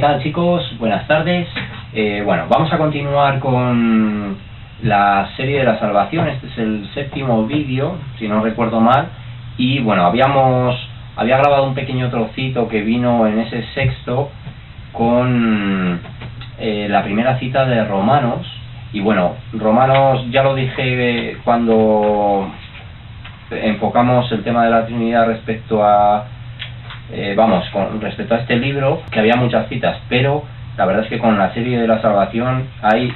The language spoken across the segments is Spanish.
tal, chicos? Buenas tardes. Bueno, vamos a continuar con la serie de la salvación. Este es el séptimo vídeo, si no recuerdo mal. Y bueno, había grabado un pequeño trocito que vino en ese sexto con la primera cita de Romanos. Y bueno, Romanos, ya lo dije cuando enfocamos el tema de la Trinidad respecto a respecto a este libro, que había muchas citas, pero la verdad es que con la serie de la salvación hay,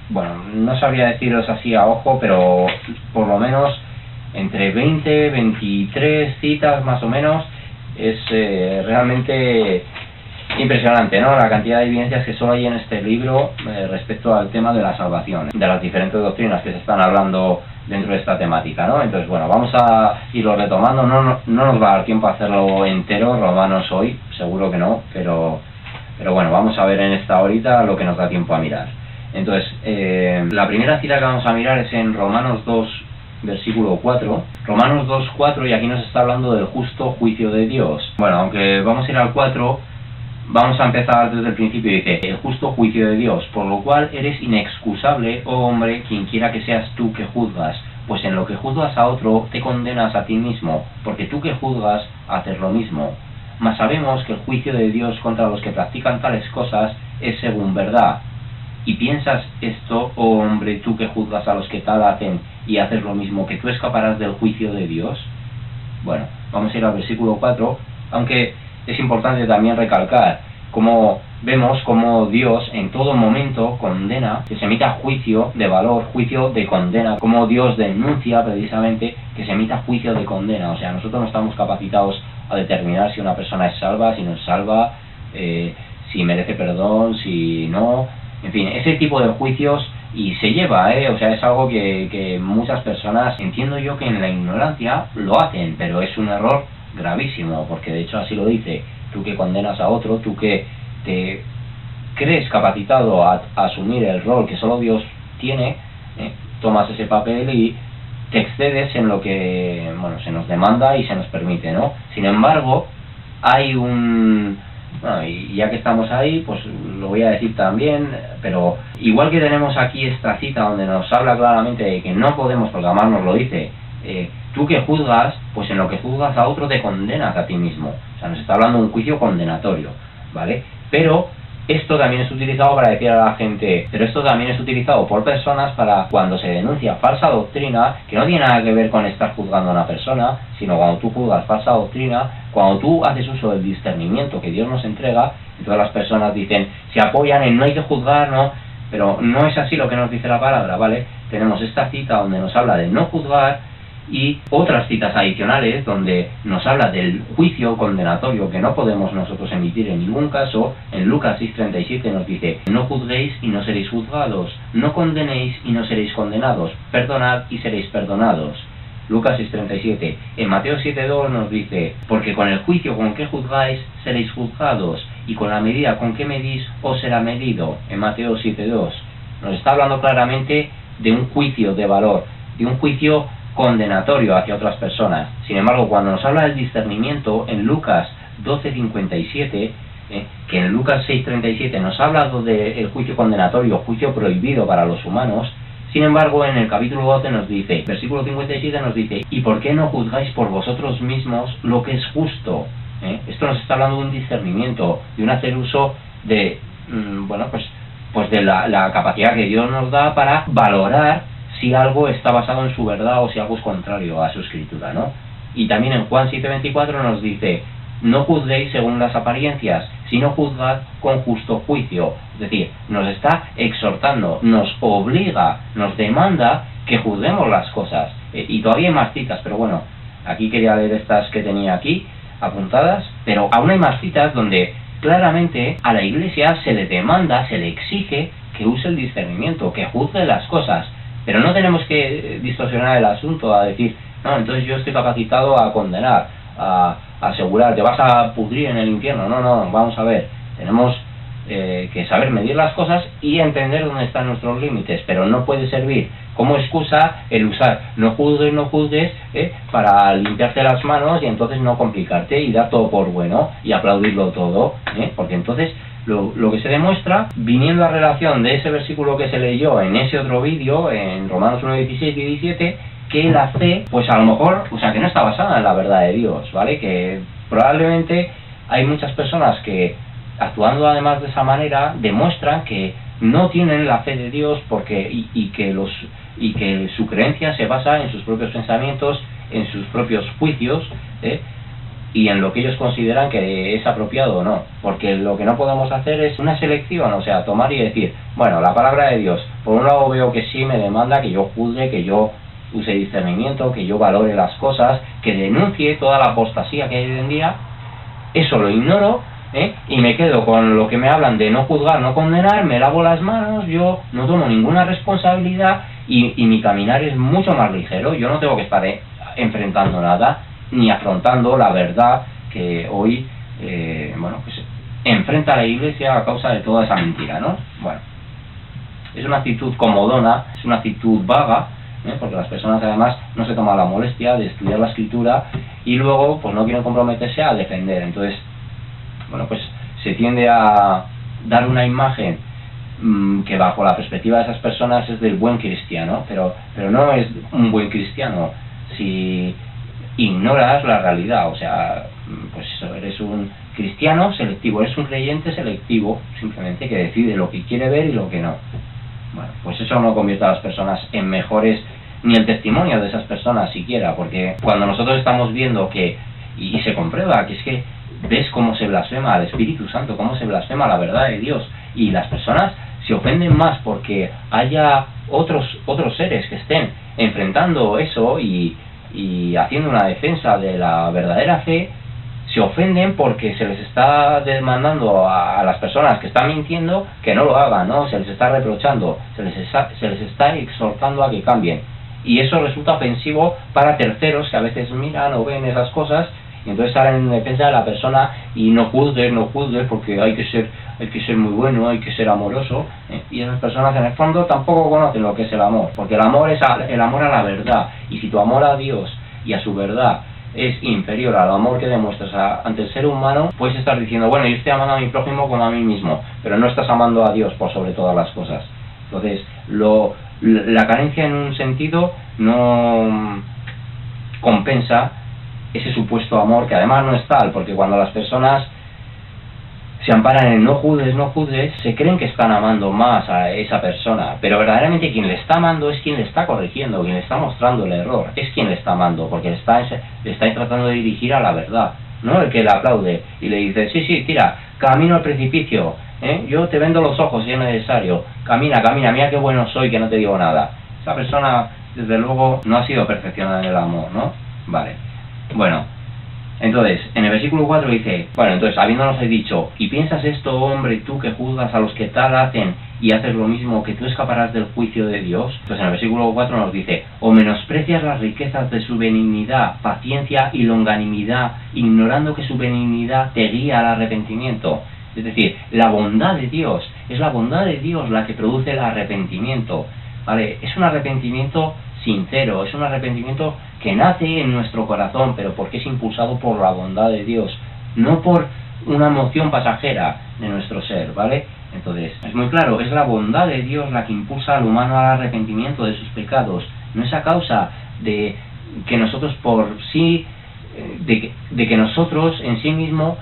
bueno, no sabría deciros así a ojo, pero por lo menos entre 20, 23 citas más o menos. Es realmente impresionante, ¿no?, la cantidad de evidencias que solo hay en este libro respecto al tema de la salvación, de las diferentes doctrinas que se están hablando dentro de esta temática, ¿no? Entonces, bueno, vamos a irlo retomando. No nos va a dar tiempo a hacerlo entero, Romanos hoy, seguro que no, pero bueno, vamos a ver en esta horita lo que nos da tiempo a mirar. Entonces, la primera cita que vamos a mirar es en Romanos 2, versículo 4. Romanos 2, 4, y aquí nos está hablando del justo juicio de Dios. Bueno, aunque vamos a ir al 4, vamos a empezar desde el principio. Dice: el justo juicio de Dios, por lo cual eres inexcusable, oh hombre, quien quiera que seas tú que juzgas, pues en lo que juzgas a otro te condenas a ti mismo, porque tú que juzgas haces lo mismo. Mas sabemos que el juicio de Dios contra los que practican tales cosas es según verdad. ¿Y piensas esto, oh hombre, tú que juzgas a los que tal hacen y haces lo mismo, que tú escaparás del juicio de Dios? Bueno, vamos a ir al versículo 4, aunque es importante también recalcar cómo vemos cómo Dios en todo momento condena, que se emita juicio de valor, juicio de condena, como Dios denuncia precisamente que se emita juicio de condena. O sea, nosotros no estamos capacitados a determinar si una persona es salva, si no es salva, si merece perdón, si no, en fin, ese tipo de juicios. Y se lleva, o sea, es algo que muchas personas, entiendo yo que en la ignorancia lo hacen, pero es un error gravísimo, porque de hecho así lo dice: tú que condenas a otro, tú que te crees capacitado a asumir el rol que solo Dios tiene, tomas ese papel y te excedes en lo que, bueno, se nos demanda y se nos permite, ¿no? Sin embargo, hay bueno, y ya que estamos ahí, pues lo voy a decir también, pero igual que tenemos aquí esta cita donde nos habla claramente de que no podemos, porque además nos lo dice, tú que juzgas, pues en lo que juzgas a otro te condenas a ti mismo. O sea, nos está hablando de un juicio condenatorio, ¿vale? Pero esto también es utilizado para decir a la gente, pero esto también es utilizado por personas para cuando se denuncia falsa doctrina, que no tiene nada que ver con estar juzgando a una persona, sino cuando tú juzgas falsa doctrina, cuando tú haces uso del discernimiento que Dios nos entrega. Y todas las personas dicen, se apoyan en no hay que juzgar, no, pero no es así lo que nos dice la palabra, ¿vale? Tenemos esta cita donde nos habla de no juzgar, y otras citas adicionales donde nos habla del juicio condenatorio que no podemos nosotros emitir en ningún caso. En Lucas 6:37 nos dice: no juzguéis y no seréis juzgados, no condenéis y no seréis condenados, perdonad y seréis perdonados. Lucas 6:37. En Mateo 7:2 nos dice: porque con el juicio con que juzgáis seréis juzgados, y con la medida con que medís os será medido. En Mateo 7:2 nos está hablando claramente de un juicio de valor, de un juicio condenatorio hacia otras personas. Sin embargo, cuando nos habla del discernimiento en Lucas 12:57, que en Lucas 6:37 nos ha hablado del juicio condenatorio, juicio prohibido para los humanos, sin embargo en el capítulo 12 nos dice, versículo 57 nos dice: ¿y por qué no juzgáis por vosotros mismos lo que es justo? Esto nos está hablando de un discernimiento, de un hacer uso de, pues de la capacidad que Dios nos da para valorar si algo está basado en su verdad o si algo es contrario a su escritura, ¿no? Y también en Juan 7:24 nos dice: no juzguéis según las apariencias, sino juzgad con justo juicio. Es decir, nos está exhortando, nos obliga, nos demanda que juzguemos las cosas. Y todavía hay más citas, pero bueno, aquí quería leer estas que tenía aquí apuntadas, pero aún hay más citas donde claramente a la Iglesia se le demanda, se le exige que use el discernimiento, que juzgue las cosas. Pero no tenemos que distorsionar el asunto a decir, no, entonces yo estoy capacitado a condenar, a asegurar, te vas a pudrir en el infierno. No, vamos a ver, tenemos que saber medir las cosas y entender dónde están nuestros límites, pero no puede servir como excusa el usar no juzgues para limpiarte las manos y entonces no complicarte y dar todo por bueno y aplaudirlo todo, porque entonces lo que se demuestra, viniendo a relación de ese versículo que se leyó en ese otro vídeo, en Romanos 1, 16 y 17, que la fe, pues a lo mejor, o sea, que no está basada en la verdad de Dios, ¿vale? Que probablemente hay muchas personas que, actuando además de esa manera, demuestran que no tienen la fe de Dios porque y que su creencia se basa en sus propios pensamientos, en sus propios juicios, y en lo que ellos consideran que es apropiado o no, porque lo que no podemos hacer es una selección, o sea, tomar y decir, bueno, la palabra de Dios, por un lado veo que sí me demanda que yo juzgue, que yo use discernimiento, que yo valore las cosas, que denuncie toda la apostasía que hay hoy en día, eso lo ignoro, y me quedo con lo que me hablan de no juzgar, no condenar, me lavo las manos, yo no tomo ninguna responsabilidad y mi caminar es mucho más ligero, yo no tengo que estar enfrentando nada, ni afrontando la verdad que hoy, pues enfrenta a la Iglesia a causa de toda esa mentira, ¿no? Bueno, es una actitud comodona, es una actitud vaga, porque las personas además no se toman la molestia de estudiar la Escritura y luego pues no quieren comprometerse a defender. Entonces, pues se tiende a dar una imagen que bajo la perspectiva de esas personas es del buen cristiano, pero no es un buen cristiano si ignoras la realidad. O sea, pues eso, eres un cristiano selectivo, eres un creyente selectivo, simplemente, que decide lo que quiere ver y lo que no. Bueno, pues eso no convierte a las personas en mejores, ni el testimonio de esas personas siquiera, porque cuando nosotros estamos viendo que, y se comprueba, que es que ves cómo se blasfema al Espíritu Santo, cómo se blasfema la verdad de Dios, y las personas se ofenden más porque haya otros seres que estén enfrentando eso y haciendo una defensa de la verdadera fe, se ofenden porque se les está demandando a las personas que están mintiendo que no lo hagan, ¿no? Se les está reprochando, se les está exhortando a que cambien, y eso resulta ofensivo para terceros que a veces miran o ven esas cosas y entonces salen en defensa de la persona y no juzgues porque hay que ser muy bueno, hay que ser amoroso, y esas personas en el fondo tampoco conocen lo que es el amor, porque el amor es el amor a la verdad, y si tu amor a Dios y a su verdad es inferior al amor que demuestras ante el ser humano, puedes estar diciendo, bueno, yo estoy amando a mi prójimo como a mí mismo, pero no estás amando a Dios por sobre todas las cosas. Entonces, la carencia en un sentido no compensa ese supuesto amor, que además no es tal, porque cuando las personas se amparan en no juzgues, se creen que están amando más a esa persona, pero verdaderamente quien le está amando es quien le está corrigiendo, quien le está mostrando el error, es quien le está amando, porque le está tratando de dirigir a la verdad, no el que le aplaude y le dice, sí, tira, camino al precipicio, yo te vendo los ojos si es necesario, camina, mira qué bueno soy, que no te digo nada. Esa persona, desde luego, no ha sido perfeccionada en el amor, ¿no? Vale, bueno, entonces, en el versículo 4 dice, entonces, habiéndonos dicho, y piensas esto, hombre, tú que juzgas a los que tal hacen y haces lo mismo, que tú escaparás del juicio de Dios. Pues en el versículo 4 nos dice, o menosprecias las riquezas de su benignidad, paciencia y longanimidad, ignorando que su benignidad te guía al arrepentimiento. Es decir, la bondad de Dios, es la bondad de Dios la que produce el arrepentimiento, ¿vale? Es un arrepentimiento sincero, es un arrepentimiento que nace en nuestro corazón, pero porque es impulsado por la bondad de Dios, no por una emoción pasajera de nuestro ser, ¿vale? Entonces, es muy claro, es la bondad de Dios la que impulsa al humano al arrepentimiento de sus pecados, no es a causa de que nosotros por sí, de que nosotros en sí mismo,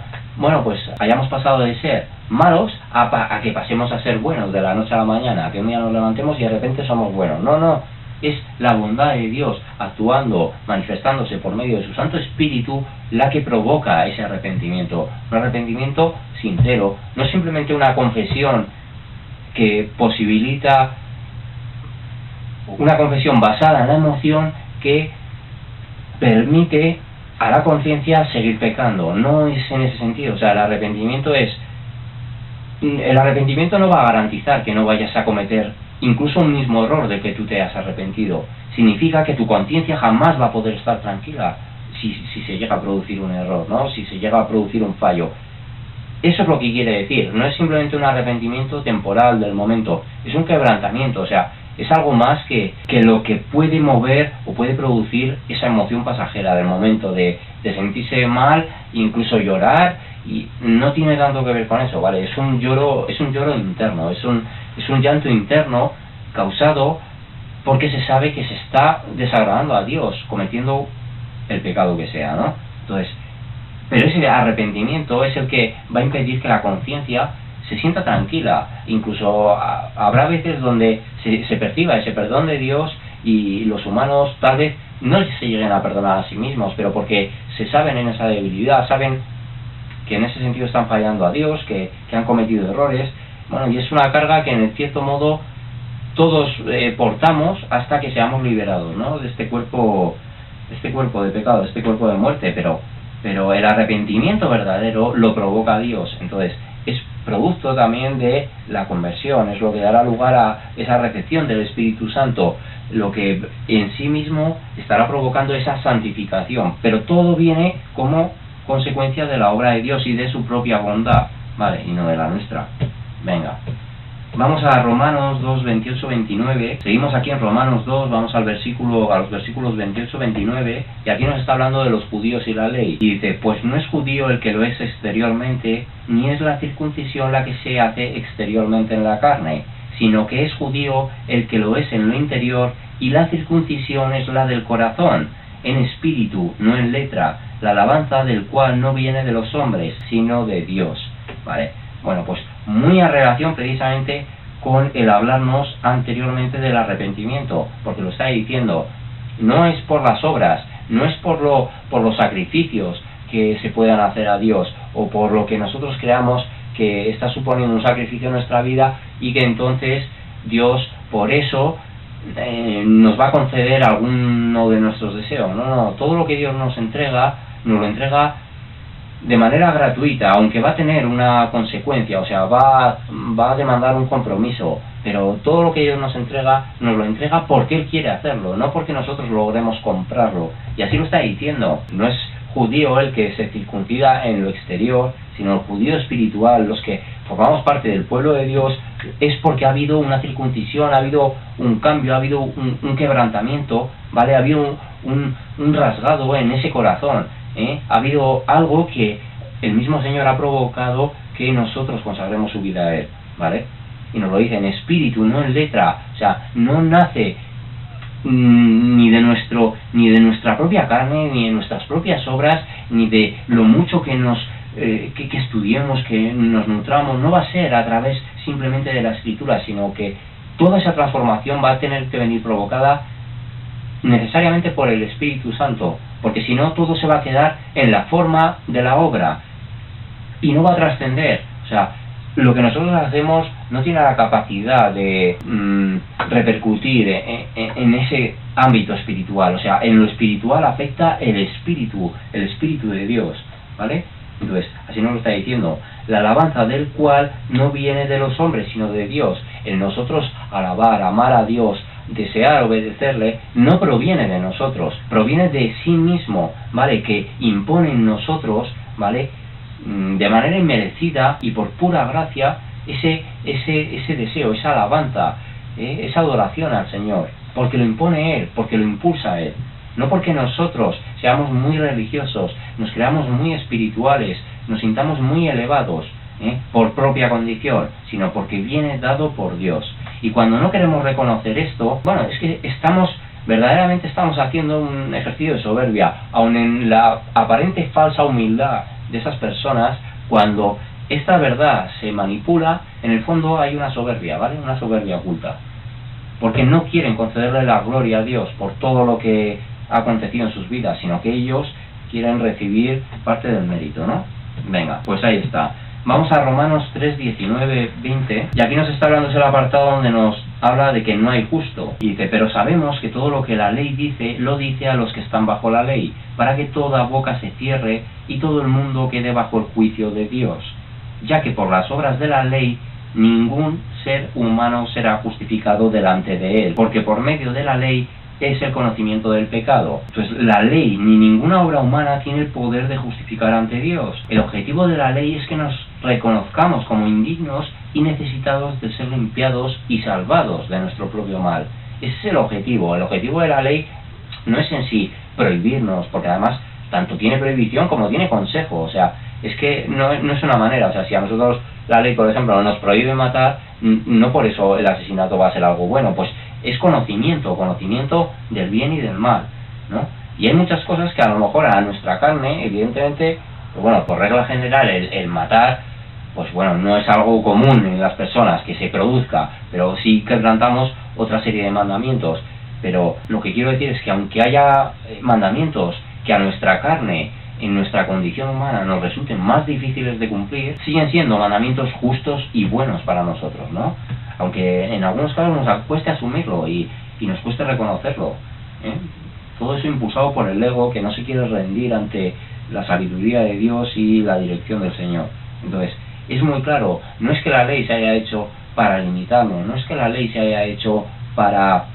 pues hayamos pasado de ser malos a que pasemos a ser buenos de la noche a la mañana, que un día nos levantemos y de repente somos buenos. No, es la bondad de Dios actuando, manifestándose por medio de su Santo Espíritu, la que provoca ese arrepentimiento, un arrepentimiento sincero, no simplemente una confesión que posibilita, una confesión basada en la emoción que permite a la conciencia seguir pecando. No es en ese sentido. O sea, el arrepentimiento no va a garantizar que no vayas a cometer incluso un mismo error de que tú te has arrepentido. Significa que tu conciencia jamás va a poder estar tranquila si se llega a producir un error, ¿no? Si se llega a producir un fallo. eso es lo que quiere decir. No es simplemente un arrepentimiento temporal del momento, es un quebrantamiento, o sea, es algo más que lo que puede mover o puede producir esa emoción pasajera del momento de sentirse mal, incluso llorar, y no tiene tanto que ver con eso, ¿vale? Es un lloro interno, es un llanto interno causado porque se sabe que se está desagradando a Dios, cometiendo el pecado que sea, ¿no? Entonces, pero ese arrepentimiento es el que va a impedir que la conciencia se sienta tranquila. Incluso habrá veces donde se perciba ese perdón de Dios y los humanos tal vez no se lleguen a perdonar a sí mismos, pero porque se saben en esa debilidad, saben que en ese sentido están fallando a Dios, que han cometido errores. Bueno, y es una carga que en cierto modo todos portamos hasta que seamos liberados, ¿no? De este cuerpo de pecado, de este cuerpo de muerte, pero el arrepentimiento verdadero lo provoca Dios. Entonces es producto también de la conversión, es lo que dará lugar a esa recepción del Espíritu Santo, lo que en sí mismo estará provocando esa santificación, pero todo viene como consecuencia de la obra de Dios y de su propia bondad, ¿vale? Y no de la nuestra. Venga, vamos a Romanos 2, 28, 29. Seguimos aquí en Romanos 2, vamos a los versículos 28, 29, y aquí nos está hablando de los judíos y la ley. Y dice, pues no es judío el que lo es exteriormente, ni es la circuncisión la que se hace exteriormente en la carne, sino que es judío el que lo es en lo interior, y la circuncisión es la del corazón, en espíritu, no en letra, la alabanza del cual no viene de los hombres, sino de Dios. ¿Vale? Bueno, pues muy a relación precisamente con el hablarnos anteriormente del arrepentimiento, porque lo está diciendo, no es por las obras, no es por los sacrificios que se puedan hacer a Dios, o por lo que nosotros creamos que está suponiendo un sacrificio en nuestra vida, y que entonces Dios por eso nos va a conceder alguno de nuestros deseos. No, todo lo que Dios nos lo entrega de manera gratuita, aunque va a tener una consecuencia, o sea, va a demandar un compromiso, pero todo lo que Dios nos lo entrega porque Él quiere hacerlo, no porque nosotros logremos comprarlo. Y así lo está diciendo, no es judío el que se circuncida en lo exterior, sino el judío espiritual, los que formamos parte del pueblo de Dios, es porque ha habido una circuncisión, ha habido un cambio, ha habido un quebrantamiento, ¿vale? Ha habido un rasgado en ese corazón, ha habido algo que el mismo Señor ha provocado que nosotros consagremos su vida a Él, ¿vale? Y nos lo dice en espíritu, no en letra, o sea, no nace ni de nuestra propia carne, ni de nuestras propias obras, ni de lo mucho que que estudiemos, que nos nutramos. No va a ser a través simplemente de la Escritura, sino que toda esa transformación va a tener que venir provocada necesariamente por el Espíritu Santo, porque si no todo se va a quedar en la forma de la obra y no va a trascender. O sea, lo que nosotros hacemos no tiene la capacidad de repercutir en ese ámbito espiritual. O sea, en lo espiritual afecta el Espíritu de Dios, ¿vale? Entonces, así nos lo está diciendo, la alabanza del cual no viene de los hombres, sino de Dios. El nosotros alabar, amar a Dios, desear obedecerle, no proviene de nosotros, proviene de sí mismo, ¿vale? Que impone en nosotros, ¿vale? De manera inmerecida y por pura gracia ese deseo, esa alabanza, esa adoración al Señor, porque lo impone Él, porque lo impulsa Él, no porque nosotros seamos muy religiosos, nos creamos muy espirituales, nos sintamos muy elevados por propia condición, sino porque viene dado por Dios. Y cuando no queremos reconocer esto, bueno, es que verdaderamente estamos haciendo un ejercicio de soberbia, aun en la aparente falsa humildad de esas personas. Cuando esta verdad se manipula, en el fondo hay una soberbia, ¿vale? Una soberbia oculta, porque no quieren concederle la gloria a Dios por todo lo que ha acontecido en sus vidas, sino que ellos quieren recibir parte del mérito, ¿no? Venga, pues ahí está. Vamos a Romanos 3, 19, 20, y aquí nos está hablando ese apartado donde nos habla de que no hay justo. Y dice, pero sabemos que todo lo que la ley dice, lo dice a los que están bajo la ley, para que toda boca se cierre y todo el mundo quede bajo el juicio de Dios. Ya que por las obras de la ley, ningún ser humano será justificado delante de él, porque por medio de la ley es el conocimiento del pecado. Entonces la ley ni ninguna obra humana tiene el poder de justificar ante Dios. El objetivo de la ley es que nos reconozcamos como indignos y necesitados de ser limpiados y salvados de nuestro propio mal. Ese es el objetivo. El objetivo de la ley no es en sí prohibirnos, porque además tanto tiene prohibición como tiene consejo. O sea, es que no es una manera. O sea, si a nosotros la ley, por ejemplo, nos prohíbe matar, no por eso el asesinato va a ser algo bueno. Pues es conocimiento del bien y del mal, ¿no? Y hay muchas cosas que a lo mejor a nuestra carne, evidentemente, pues bueno, por regla general, el matar, pues bueno, no es algo común en las personas que se produzca, pero sí quebrantamos otra serie de mandamientos. Pero lo que quiero decir es que aunque haya mandamientos que a nuestra carne, en nuestra condición humana, nos resulten más difíciles de cumplir, siguen siendo mandamientos justos y buenos para nosotros, ¿no? Aunque en algunos casos nos cueste asumirlo y nos cueste reconocerlo, ¿eh? Todo eso impulsado por el ego que no se quiere rendir ante la sabiduría de Dios y la dirección del Señor. Entonces, es muy claro, no es que la ley se haya hecho para limitarnos, no es que la ley se haya hecho para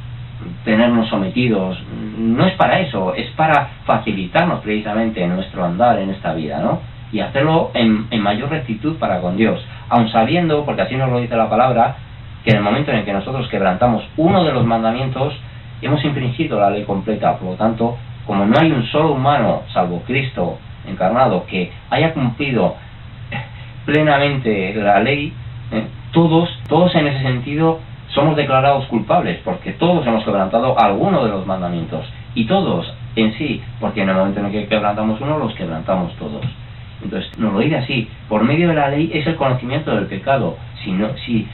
tenernos sometidos, no es para eso, es para facilitarnos precisamente nuestro andar en esta vida, ¿no? Y hacerlo en mayor rectitud para con Dios, aun sabiendo, porque así nos lo dice la palabra, que en el momento en el que nosotros quebrantamos uno de los mandamientos, hemos infringido la ley completa. Por lo tanto, como no hay un solo humano, salvo Cristo encarnado, que haya cumplido plenamente la ley, todos en ese sentido somos declarados culpables, porque todos hemos quebrantado alguno de los mandamientos, y todos en sí, porque en el momento en el que quebrantamos uno, los quebrantamos todos. Entonces, nos lo dice así, por medio de la ley es el conocimiento del pecado. Si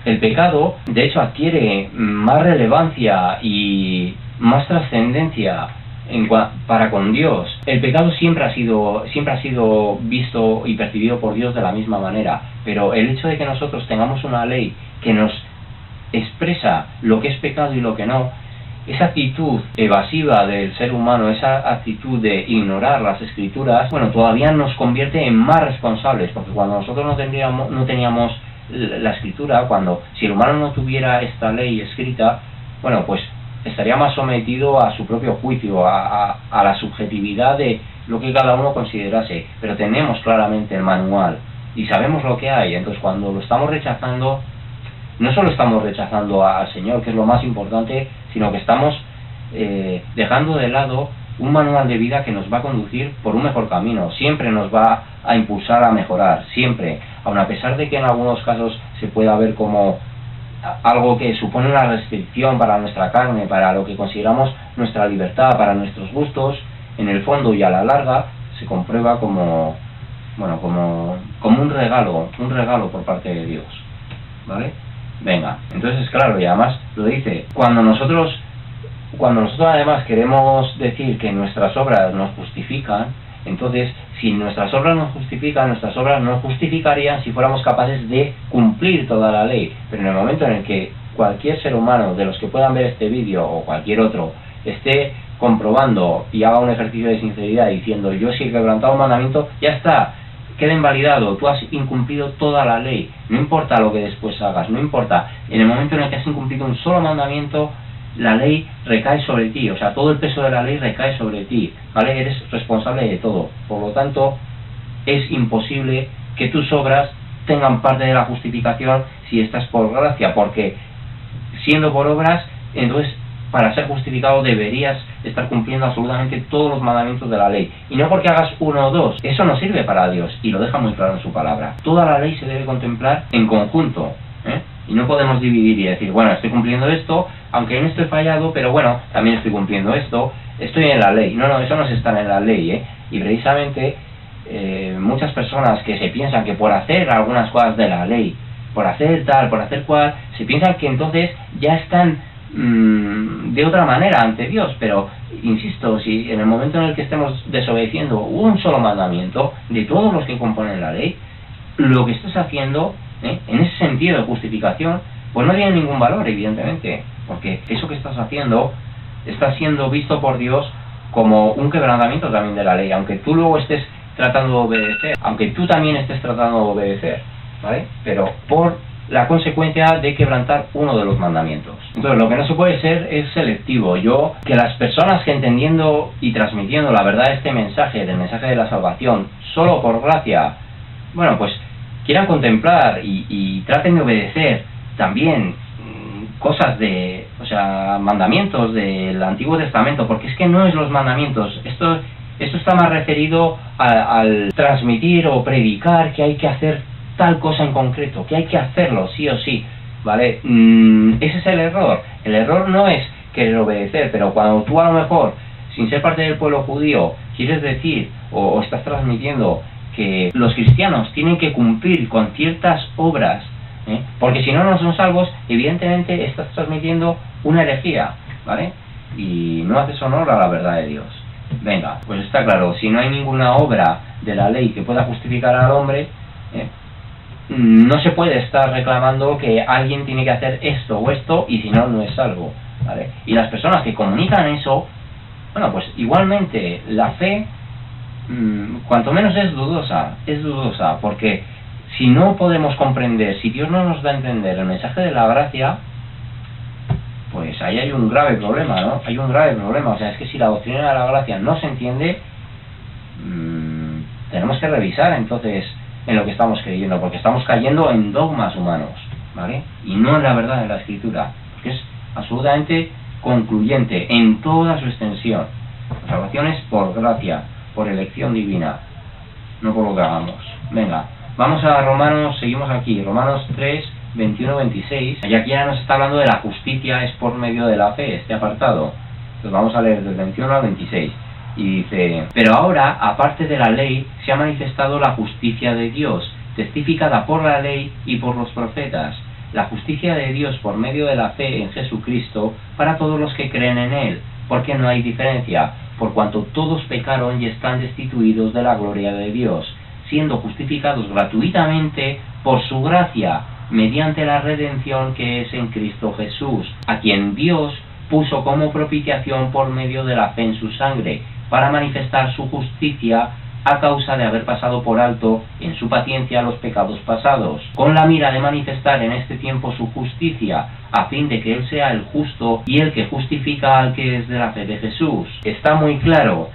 el pecado, de hecho, adquiere más relevancia y más trascendencia para con Dios. El pecado siempre ha sido visto y percibido por Dios de la misma manera, pero el hecho de que nosotros tengamos una ley que nos expresa lo que es pecado y lo que no, esa actitud evasiva del ser humano, esa actitud de ignorar las escrituras, bueno, todavía nos convierte en más responsables, porque cuando nosotros no teníamos la escritura, si el humano no tuviera esta ley escrita, bueno, pues estaría más sometido a su propio juicio, a la subjetividad de lo que cada uno considerase. Pero tenemos claramente el manual y sabemos lo que hay. Entonces, cuando lo estamos rechazando, no solo estamos rechazando al Señor, que es lo más importante, sino que estamos dejando de lado un manual de vida que nos va a conducir por un mejor camino. Siempre nos va a impulsar a mejorar, siempre. Aun a pesar de que en algunos casos se pueda ver como algo que supone una restricción para nuestra carne, para lo que consideramos nuestra libertad, para nuestros gustos, en el fondo y a la larga se comprueba como un regalo por parte de Dios, ¿vale? Venga, entonces claro, y además lo dice, cuando nosotros además queremos decir que nuestras obras nos justifican, entonces si nuestras obras nos justifican, nuestras obras nos justificarían si fuéramos capaces de cumplir toda la ley. Pero en el momento en el que cualquier ser humano de los que puedan ver este vídeo o cualquier otro esté comprobando y haga un ejercicio de sinceridad diciendo yo sí he quebrantado un mandamiento, ya está, queda invalidado, tú has incumplido toda la ley, no importa lo que después hagas, no importa, en el momento en el que has incumplido un solo mandamiento, la ley recae sobre ti, o sea, todo el peso de la ley recae sobre ti, ¿vale? Eres responsable de todo. Por lo tanto, es imposible que tus obras tengan parte de la justificación si estás por gracia, porque siendo por obras, entonces, para ser justificado deberías estar cumpliendo absolutamente todos los mandamientos de la ley. Y no porque hagas uno o dos, eso no sirve para Dios, y lo deja muy claro en su palabra. Toda la ley se debe contemplar en conjunto, ¿eh? Y no podemos dividir y decir, bueno, estoy cumpliendo esto, aunque en esto he fallado, pero bueno, también estoy cumpliendo esto, estoy en la ley. No, eso no se está en la ley, ¿eh? Y precisamente muchas personas que se piensan que por hacer algunas cosas de la ley, por hacer tal, por hacer cual, se piensan que entonces ya están de otra manera ante Dios. Pero, insisto, si en el momento en el que estemos desobedeciendo un solo mandamiento de todos los que componen la ley, lo que estás haciendo, en ese sentido de justificación, pues no tiene ningún valor, evidentemente, porque eso que estás haciendo está siendo visto por Dios como un quebrantamiento también de la ley, aunque tú luego estés tratando de obedecer, aunque tú también estés tratando de obedecer, ¿vale? Pero por la consecuencia de quebrantar uno de los mandamientos. Entonces, lo que no se puede ser es selectivo. Que las personas que entendiendo y transmitiendo la verdad de este mensaje, del mensaje de la salvación, solo por gracia, bueno, pues quieran contemplar y traten de obedecer también cosas de, o sea, mandamientos del Antiguo Testamento, porque es que no es los mandamientos, esto está más referido al transmitir o predicar que hay que hacer tal cosa en concreto, que hay que hacerlo sí o sí, ¿vale? Ese es el error no es querer obedecer, pero cuando tú a lo mejor, sin ser parte del pueblo judío, quieres decir o estás transmitiendo que los cristianos tienen que cumplir con ciertas obras, porque si no son salvos, evidentemente estás transmitiendo una herejía, ¿vale? Y no haces honor a la verdad de Dios. Venga, pues está claro, si no hay ninguna obra de la ley que pueda justificar al hombre, no se puede estar reclamando que alguien tiene que hacer esto o esto y si no, no es salvo, ¿vale? Y las personas que comunican eso, bueno, pues igualmente la fe, cuanto menos es dudosa, porque si no podemos comprender, si Dios no nos da a entender el mensaje de la gracia, pues ahí hay un grave problema, ¿no? Hay un grave problema, o sea, es que si la doctrina de la gracia no se entiende, tenemos que revisar entonces en lo que estamos creyendo, porque estamos cayendo en dogmas humanos, ¿vale? Y no en la verdad de la Escritura, porque es absolutamente concluyente en toda su extensión. La salvación es por gracia, por elección divina, no por lo que hagamos. Venga, vamos a Romanos, seguimos aquí, Romanos 3, 21-26, y aquí ya nos está hablando de la justicia es por medio de la fe, este apartado. Entonces vamos a leer del 21 al 26. Y dice: pero ahora, aparte de la ley, se ha manifestado la justicia de Dios, testificada por la ley y por los profetas, la justicia de Dios por medio de la fe en Jesucristo, para todos los que creen en Él, porque no hay diferencia, por cuanto todos pecaron y están destituidos de la gloria de Dios, siendo justificados gratuitamente por su gracia, mediante la redención que es en Cristo Jesús, a quien Dios puso como propiciación por medio de la fe en su sangre, para manifestar su justicia a causa de haber pasado por alto en su paciencia los pecados pasados, con la mira de manifestar en este tiempo su justicia, a fin de que Él sea el justo y el que justifica al que es de la fe de Jesús. Está muy claro,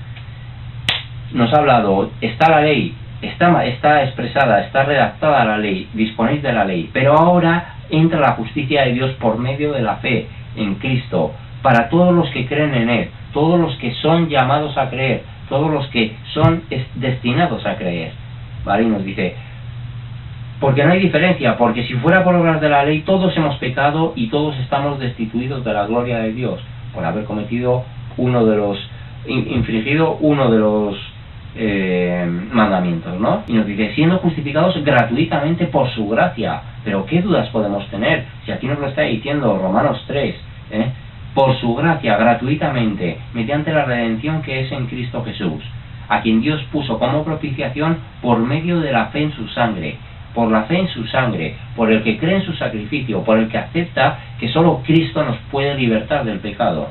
nos ha hablado, está la ley, está expresada, está redactada la ley, disponéis de la ley, pero ahora entra la justicia de Dios por medio de la fe en Cristo, para todos los que creen en Él, todos los que son llamados a creer, todos los que son destinados a creer, ¿vale? Y nos dice, porque no hay diferencia, porque si fuera por obras de la ley, todos hemos pecado y todos estamos destituidos de la gloria de Dios, por haber cometido infringido uno de los mandamientos, ¿no? Y nos dice, siendo justificados gratuitamente por su gracia. Pero ¿qué dudas podemos tener? Si aquí nos lo está diciendo Romanos 3, por su gracia, gratuitamente, mediante la redención que es en Cristo Jesús, a quien Dios puso como propiciación por medio de la fe en su sangre, por la fe en su sangre, por el que cree en su sacrificio, por el que acepta que solo Cristo nos puede libertar del pecado,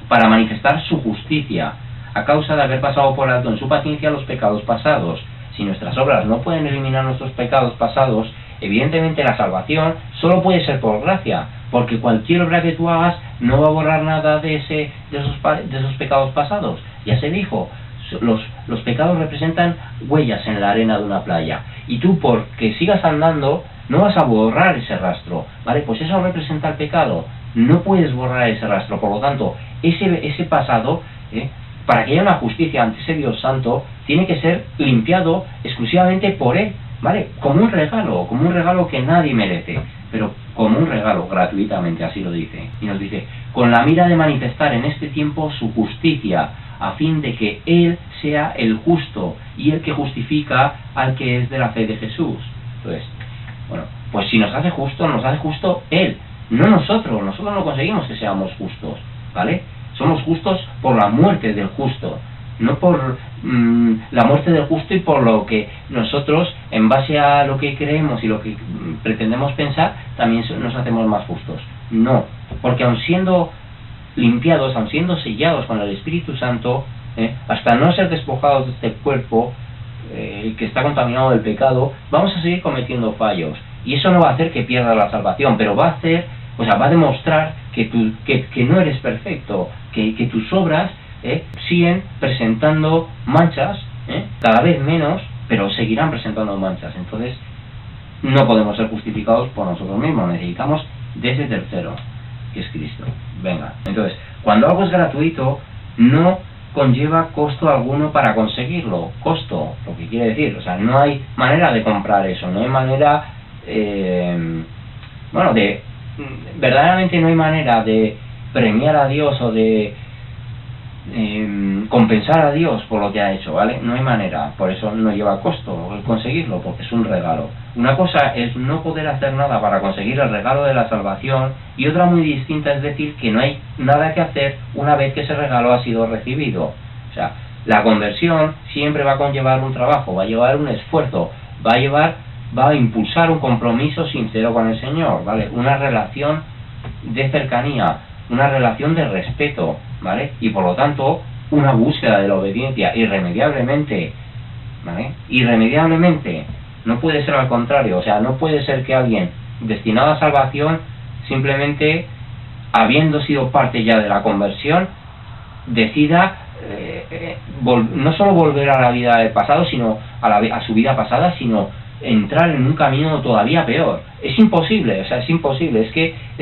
para manifestar su justicia, a causa de haber pasado por alto en su paciencia los pecados pasados. Si nuestras obras no pueden eliminar nuestros pecados pasados, evidentemente la salvación solo puede ser por gracia, porque cualquier obra que tú hagas no va a borrar nada de esos pecados pasados. Ya se dijo, los pecados representan huellas en la arena de una playa, y tú, porque sigas andando, no vas a borrar ese rastro, ¿vale? Pues eso representa el pecado, no puedes borrar ese rastro. Por lo tanto, ese pasado, para que haya una justicia ante ese Dios santo, tiene que ser limpiado exclusivamente por Él, ¿vale? Como un regalo que nadie merece, pero como un regalo, gratuitamente, así lo dice. Y nos dice, con la mira de manifestar en este tiempo su justicia, a fin de que Él sea el justo y el que justifica al que es de la fe de Jesús. Entonces, bueno, pues si nos hace justo Él, no nosotros no conseguimos que seamos justos, ¿vale? Somos justos por la muerte del justo, no por la muerte del justo y por lo que nosotros, en base a lo que creemos y lo que pretendemos pensar, también nos hacemos más justos. No, porque aun siendo limpiados, aun siendo sellados con el Espíritu Santo, hasta no ser despojados de este cuerpo que está contaminado del pecado, vamos a seguir cometiendo fallos. Y eso no va a hacer que pierdas la salvación, pero va a demostrar que no eres perfecto, que tus obras siguen presentando manchas, cada vez menos, pero seguirán presentando manchas. Entonces no podemos ser justificados por nosotros mismos, necesitamos de ese tercero, que es Cristo. Venga, entonces, cuando algo es gratuito, no conlleva costo alguno para conseguirlo. Costo, lo que quiere decir, o sea, no hay manera de comprar eso, no hay manera, verdaderamente no hay manera de premiar a Dios o de compensar a Dios por lo que ha hecho, ¿vale? No hay manera, por eso no lleva costo el conseguirlo, porque es un regalo. Una cosa es no poder hacer nada para conseguir el regalo de la salvación, y otra muy distinta es decir que no hay nada que hacer una vez que ese regalo ha sido recibido. O sea, la conversión siempre va a conllevar un trabajo, va a llevar un esfuerzo, va a impulsar un compromiso sincero con el Señor, ¿vale? Una relación de cercanía, una relación de respeto, ¿vale? Y por lo tanto, una búsqueda de la obediencia irremediablemente, ¿vale? Irremediablemente. No puede ser al contrario, o sea, no puede ser que alguien destinado a salvación, simplemente habiendo sido parte ya de la conversión, decida no solo volver a la vida del pasado, sino a su vida pasada, sino entrar en un camino todavía peor. Es imposible, o sea, es imposible. Es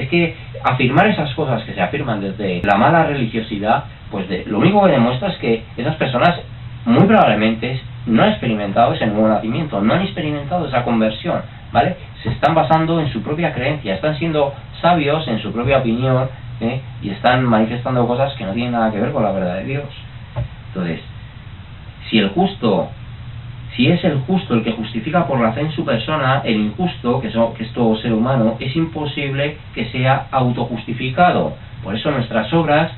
que afirmar esas cosas que se afirman desde la mala religiosidad, pues lo único que demuestra es que esas personas muy probablemente no han experimentado ese nuevo nacimiento, no han experimentado esa conversión, ¿vale? Se están basando en su propia creencia, están siendo sabios en su propia opinión, y están manifestando cosas que no tienen nada que ver con la verdad de Dios. Entonces, si es el justo el que justifica por la fe en su persona, el injusto, que es todo ser humano, es imposible que sea autojustificado. Por eso nuestras obras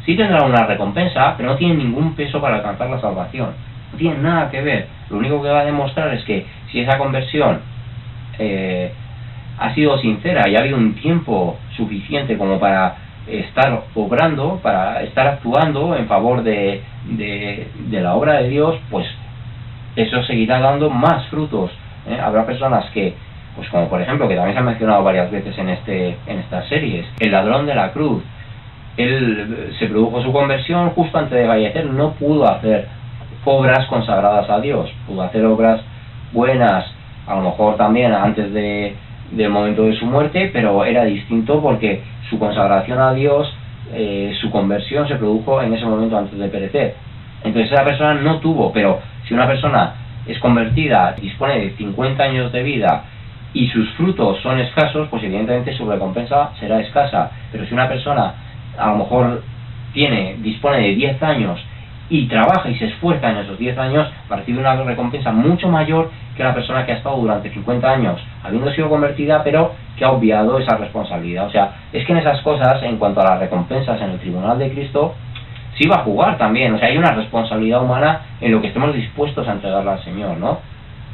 sí tendrán una recompensa, pero no tienen ningún peso para alcanzar la salvación. No tienen nada que ver. Lo único que va a demostrar es que si esa conversión ha sido sincera y ha habido un tiempo suficiente como para estar obrando, para estar actuando en favor de la obra de Dios, pues eso seguirá dando más frutos. Habrá personas que, pues como por ejemplo, que también se ha mencionado varias veces en estas series, el ladrón de la cruz. Él se produjo su conversión justo antes de fallecer, no pudo hacer obras consagradas a Dios, pudo hacer obras buenas, a lo mejor también antes del momento de su muerte, pero era distinto porque su consagración a Dios, su conversión se produjo en ese momento antes de perecer. Entonces esa persona no tuvo, pero si una persona es convertida, dispone de 50 años de vida y sus frutos son escasos, pues evidentemente su recompensa será escasa. Pero si una persona a lo mejor dispone de 10 años y trabaja y se esfuerza en esos 10 años, va a recibir una recompensa mucho mayor que la persona que ha estado durante 50 años habiendo sido convertida, pero que ha obviado esa responsabilidad. O sea, es que en esas cosas, en cuanto a las recompensas en el tribunal de Cristo, sí va a jugar también. O sea, hay una responsabilidad humana en lo que estemos dispuestos a entregarle al Señor, ¿no?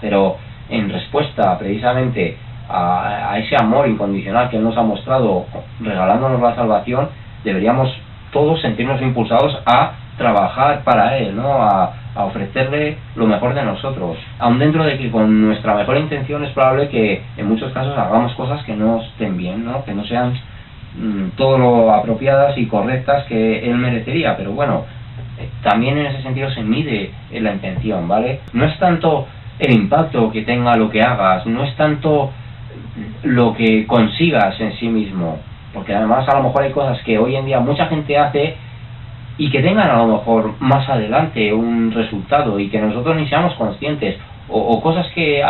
Pero en respuesta precisamente a ese amor incondicional que Él nos ha mostrado regalándonos la salvación, deberíamos todos sentirnos impulsados a trabajar para Él, ¿no? A ofrecerle lo mejor de nosotros, aun dentro de que con nuestra mejor intención es probable que en muchos casos hagamos cosas que no estén bien, ¿no? Que no sean todo lo apropiadas y correctas que Él merecería, pero bueno, también en ese sentido se mide la intención, ¿vale? No es tanto el impacto que tenga lo que hagas, no es tanto lo que consigas en sí mismo, porque además a lo mejor hay cosas que hoy en día mucha gente hace y que tengan a lo mejor más adelante un resultado y que nosotros ni seamos conscientes, o cosas que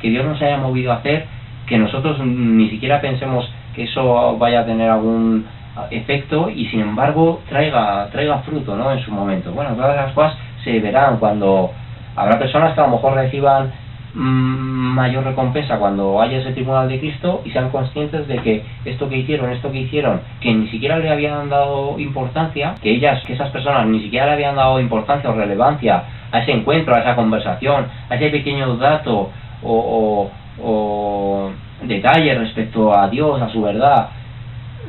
Dios nos haya movido a hacer, que nosotros ni siquiera pensemos que eso vaya a tener algún efecto y sin embargo traiga fruto, ¿no? En su momento. Bueno, todas las cosas se verán cuando habrá personas que a lo mejor reciban mayor recompensa cuando haya ese tribunal de Cristo y sean conscientes de que esto que hicieron, que ni siquiera le habían dado importancia, que esas personas ni siquiera le habían dado importancia o relevancia a ese encuentro, a esa conversación, a ese pequeño dato o detalle respecto a Dios, a su verdad,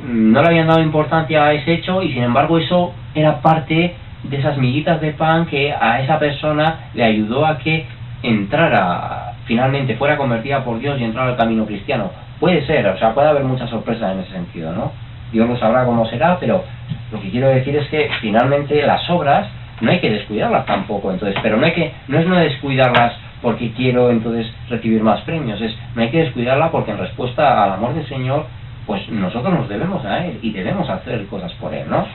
no le habían dado importancia a ese hecho y sin embargo eso era parte de esas miguitas de pan que a esa persona le ayudó a que finalmente fuera convertida por Dios y entrara al camino cristiano. Puede ser, o sea, puede haber muchas sorpresas en ese sentido, ¿no? Dios lo sabrá cómo será, pero lo que quiero decir es que finalmente las obras no hay que descuidarlas tampoco, entonces, pero no es no descuidarlas porque quiero entonces recibir más premios. No hay que descuidarla, porque en respuesta al amor del Señor, pues nosotros nos debemos a Él y debemos hacer cosas por Él, ¿no?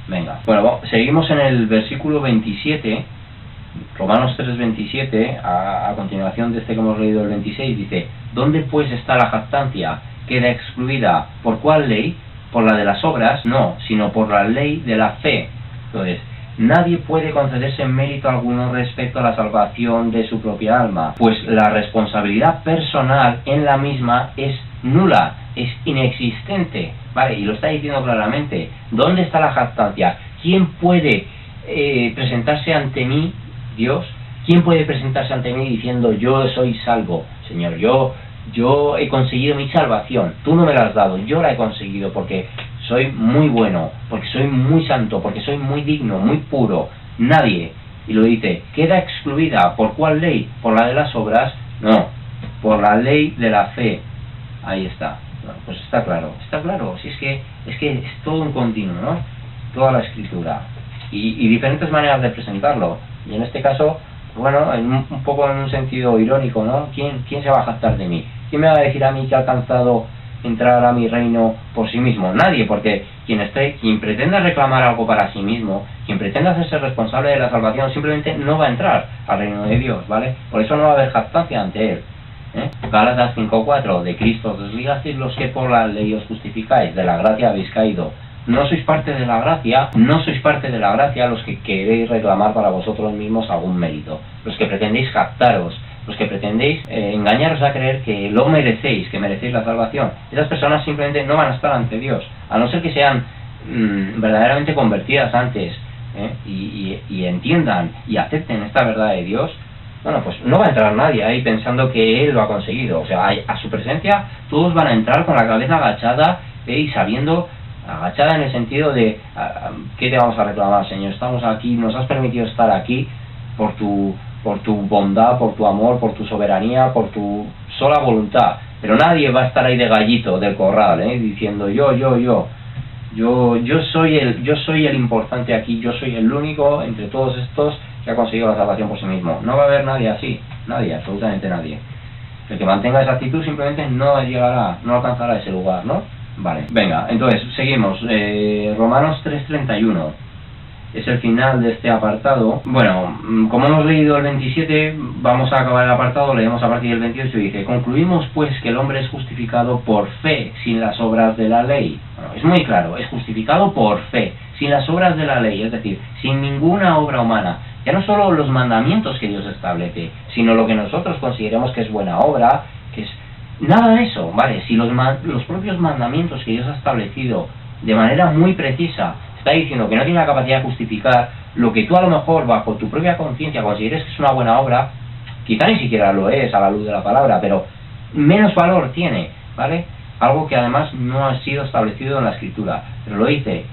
Venga, bueno, seguimos en el versículo 27, Romanos 3:27, a continuación de este que hemos leído el 26, dice: ¿dónde pues está la jactancia? ¿Queda excluida? ¿Por cuál ley? ¿Por la de las obras? No, sino por la ley de la fe. Entonces, nadie puede concederse mérito alguno respecto a la salvación de su propia alma, pues la responsabilidad personal en la misma es nula, es inexistente, ¿vale? Y lo está diciendo claramente. ¿Dónde está la jactancia? ¿Quién puede presentarse ante mí, Dios? ¿Quién puede presentarse ante mí diciendo: yo soy salvo, Señor, yo he conseguido mi salvación, tú no me la has dado, yo la he conseguido porque soy muy bueno, porque soy muy santo, porque soy muy digno, muy puro? Nadie. Y lo dice: queda excluida. ¿Por cuál ley? ¿Por la de las obras? No, por la ley de la fe. Ahí está. Bueno, pues está claro, si es que es todo un continuo, ¿no? Toda la escritura y diferentes maneras de presentarlo. Y en este caso, bueno, un poco en un sentido irónico, ¿no? ¿Quién se va a jactar de mí? ¿Quién me va a decir a mí que ha alcanzado entrar a mi reino por sí mismo? Nadie, porque quien pretenda reclamar algo para sí mismo, quien pretenda hacerse responsable de la salvación, simplemente no va a entrar al reino de Dios, ¿vale? Por eso no va a haber jactancia ante Él. Gálatas 5:4: de Cristo os desligasteis los que por la ley os justificáis, de la gracia habéis caído. No sois parte de la gracia los que queréis reclamar para vosotros mismos algún mérito, los que pretendéis jactaros, los que pretendéis engañaros a creer que lo merecéis, que merecéis la salvación. Esas personas simplemente no van a estar ante Dios, a no ser que sean verdaderamente convertidas antes, y entiendan y acepten esta verdad de Dios. Bueno, pues no va a entrar nadie ahí pensando que Él lo ha conseguido. O sea, a su presencia todos van a entrar con la cabeza agachada, y sabiendo, agachada en el sentido de: ¿qué te vamos a reclamar, Señor? Estamos aquí, nos has permitido estar aquí por tu bondad, por tu amor, por tu soberanía, por tu sola voluntad. Pero nadie va a estar ahí de gallito del corral, diciendo: yo soy el importante aquí, yo soy el único entre todos estos que ha conseguido la salvación por sí mismo. No va a haber nadie así, nadie, absolutamente nadie. El que mantenga esa actitud simplemente no llegará, no alcanzará ese lugar, ¿no? Vale, venga, entonces seguimos. Romanos 3:31 es el final de este apartado. Bueno, como hemos leído el 27, vamos a acabar el apartado, leemos a partir del 28 y dice: concluimos pues que el hombre es justificado por fe, sin las obras de la ley. Bueno, es muy claro, es justificado por fe, sin las obras de la ley, es decir, sin ninguna obra humana. Ya no solo los mandamientos que Dios establece, sino lo que nosotros consideremos que es buena obra, que es nada de eso, ¿vale? Si los propios mandamientos que Dios ha establecido de manera muy precisa está diciendo que no tiene la capacidad de justificar lo que tú a lo mejor bajo tu propia conciencia consideres que es una buena obra, quizá ni siquiera lo es a la luz de la palabra, pero menos valor tiene, ¿vale? Algo que además no ha sido establecido en la Escritura, pero lo dice: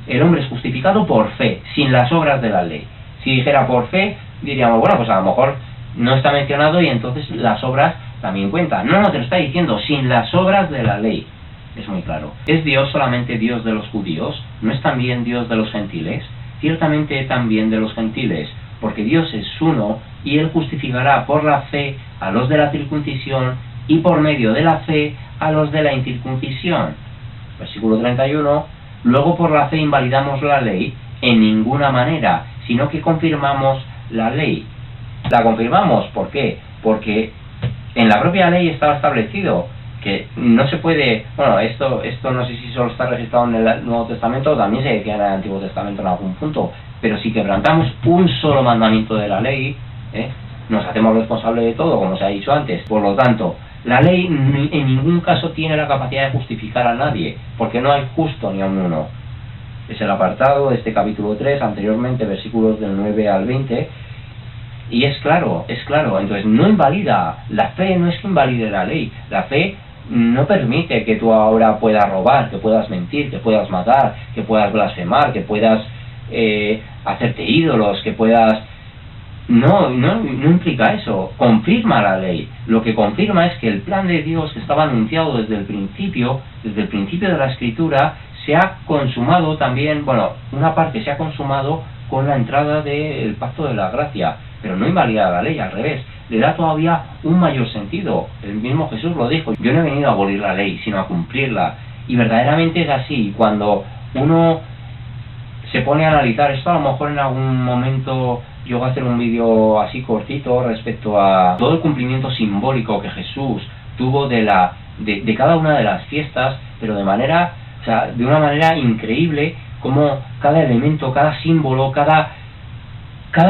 el hombre es justificado por fe, sin las obras de la ley. Si dijera por fe, diríamos: bueno, pues a lo mejor no está mencionado y entonces las obras también cuentan. No, te lo está diciendo: sin las obras de la ley. Es muy claro. ¿Es Dios solamente Dios de los judíos? ¿No es también Dios de los gentiles? Ciertamente también de los gentiles, porque Dios es uno y Él justificará por la fe a los de la circuncisión y por medio de la fe a los de la incircuncisión. Versículo 31. Luego por la fe invalidamos la ley en ninguna manera, sino que confirmamos la ley. La confirmamos, ¿por qué? Porque en la propia ley estaba establecido que no se puede, bueno, esto no sé si solo está registrado en el Nuevo Testamento, también se decía en el Antiguo Testamento en algún punto, pero si quebrantamos un solo mandamiento de la ley, nos hacemos responsables de todo, como se ha dicho antes. Por lo tanto, la ley en ningún caso tiene la capacidad de justificar a nadie, porque no hay justo ni a uno. Es el apartado de este capítulo 3, anteriormente, versículos del 9 al 20, y es claro, entonces no invalida, la fe no es que invalide la ley, la fe no permite que tú ahora puedas robar, que puedas mentir, que puedas matar, que puedas blasfemar, que puedas hacerte ídolos, que puedas... No implica eso, confirma la ley. Lo que confirma es que el plan de Dios que estaba anunciado desde el principio de la Escritura, se ha consumado también, bueno, una parte se ha consumado con la entrada del pacto de la gracia, pero no invalida la ley, al revés, le da todavía un mayor sentido. El mismo Jesús lo dijo: yo no he venido a abolir la ley, sino a cumplirla. Y verdaderamente es así. Cuando uno se pone a analizar esto, a lo mejor en algún momento yo voy a hacer un vídeo así cortito respecto a todo el cumplimiento simbólico que Jesús tuvo de cada una de las fiestas, pero de una manera increíble, como cada elemento, cada símbolo, cada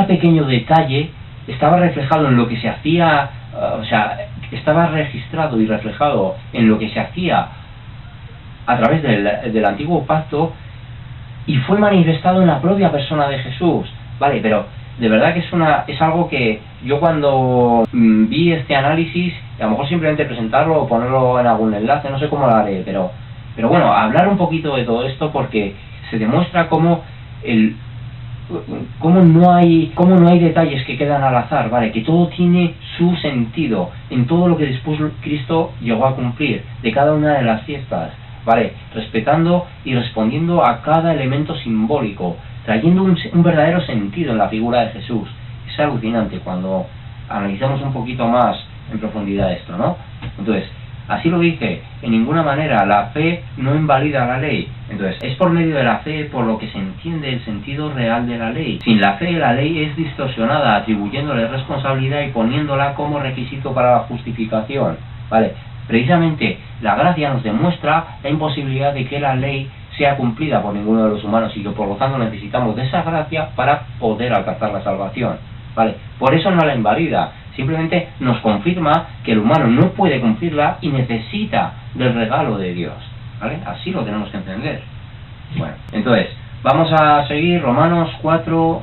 pequeño detalle estaba reflejado en lo que se hacía, estaba registrado y reflejado en lo que se hacía a través del antiguo pacto, y fue manifestado en la propia persona de Jesús, ¿vale? Pero de verdad que es algo que yo cuando vi este análisis, a lo mejor simplemente presentarlo o ponerlo en algún enlace, no sé cómo lo haré, pero bueno, hablar un poquito de todo esto, porque se demuestra cómo no hay detalles que quedan al azar, ¿vale? Que todo tiene su sentido en todo lo que después Cristo llegó a cumplir de cada una de las fiestas, ¿vale? Respetando y respondiendo a cada elemento simbólico, trayendo un verdadero sentido en la figura de Jesús. Es alucinante cuando analizamos un poquito más en profundidad esto, ¿no? Entonces, así lo dice: en ninguna manera la fe no invalida la ley. Entonces, es por medio de la fe por lo que se entiende el sentido real de la ley. Sin la fe, la ley es distorsionada, atribuyéndole responsabilidad y poniéndola como requisito para la justificación, ¿vale? Precisamente la gracia nos demuestra la imposibilidad de que la ley sea cumplida por ninguno de los humanos, y que por lo tanto necesitamos de esa gracia para poder alcanzar la salvación, ¿vale? Por eso no la invalida, simplemente nos confirma que el humano no puede cumplirla y necesita del regalo de Dios, ¿vale? Así lo tenemos que entender. Bueno, entonces, vamos a seguir Romanos 4,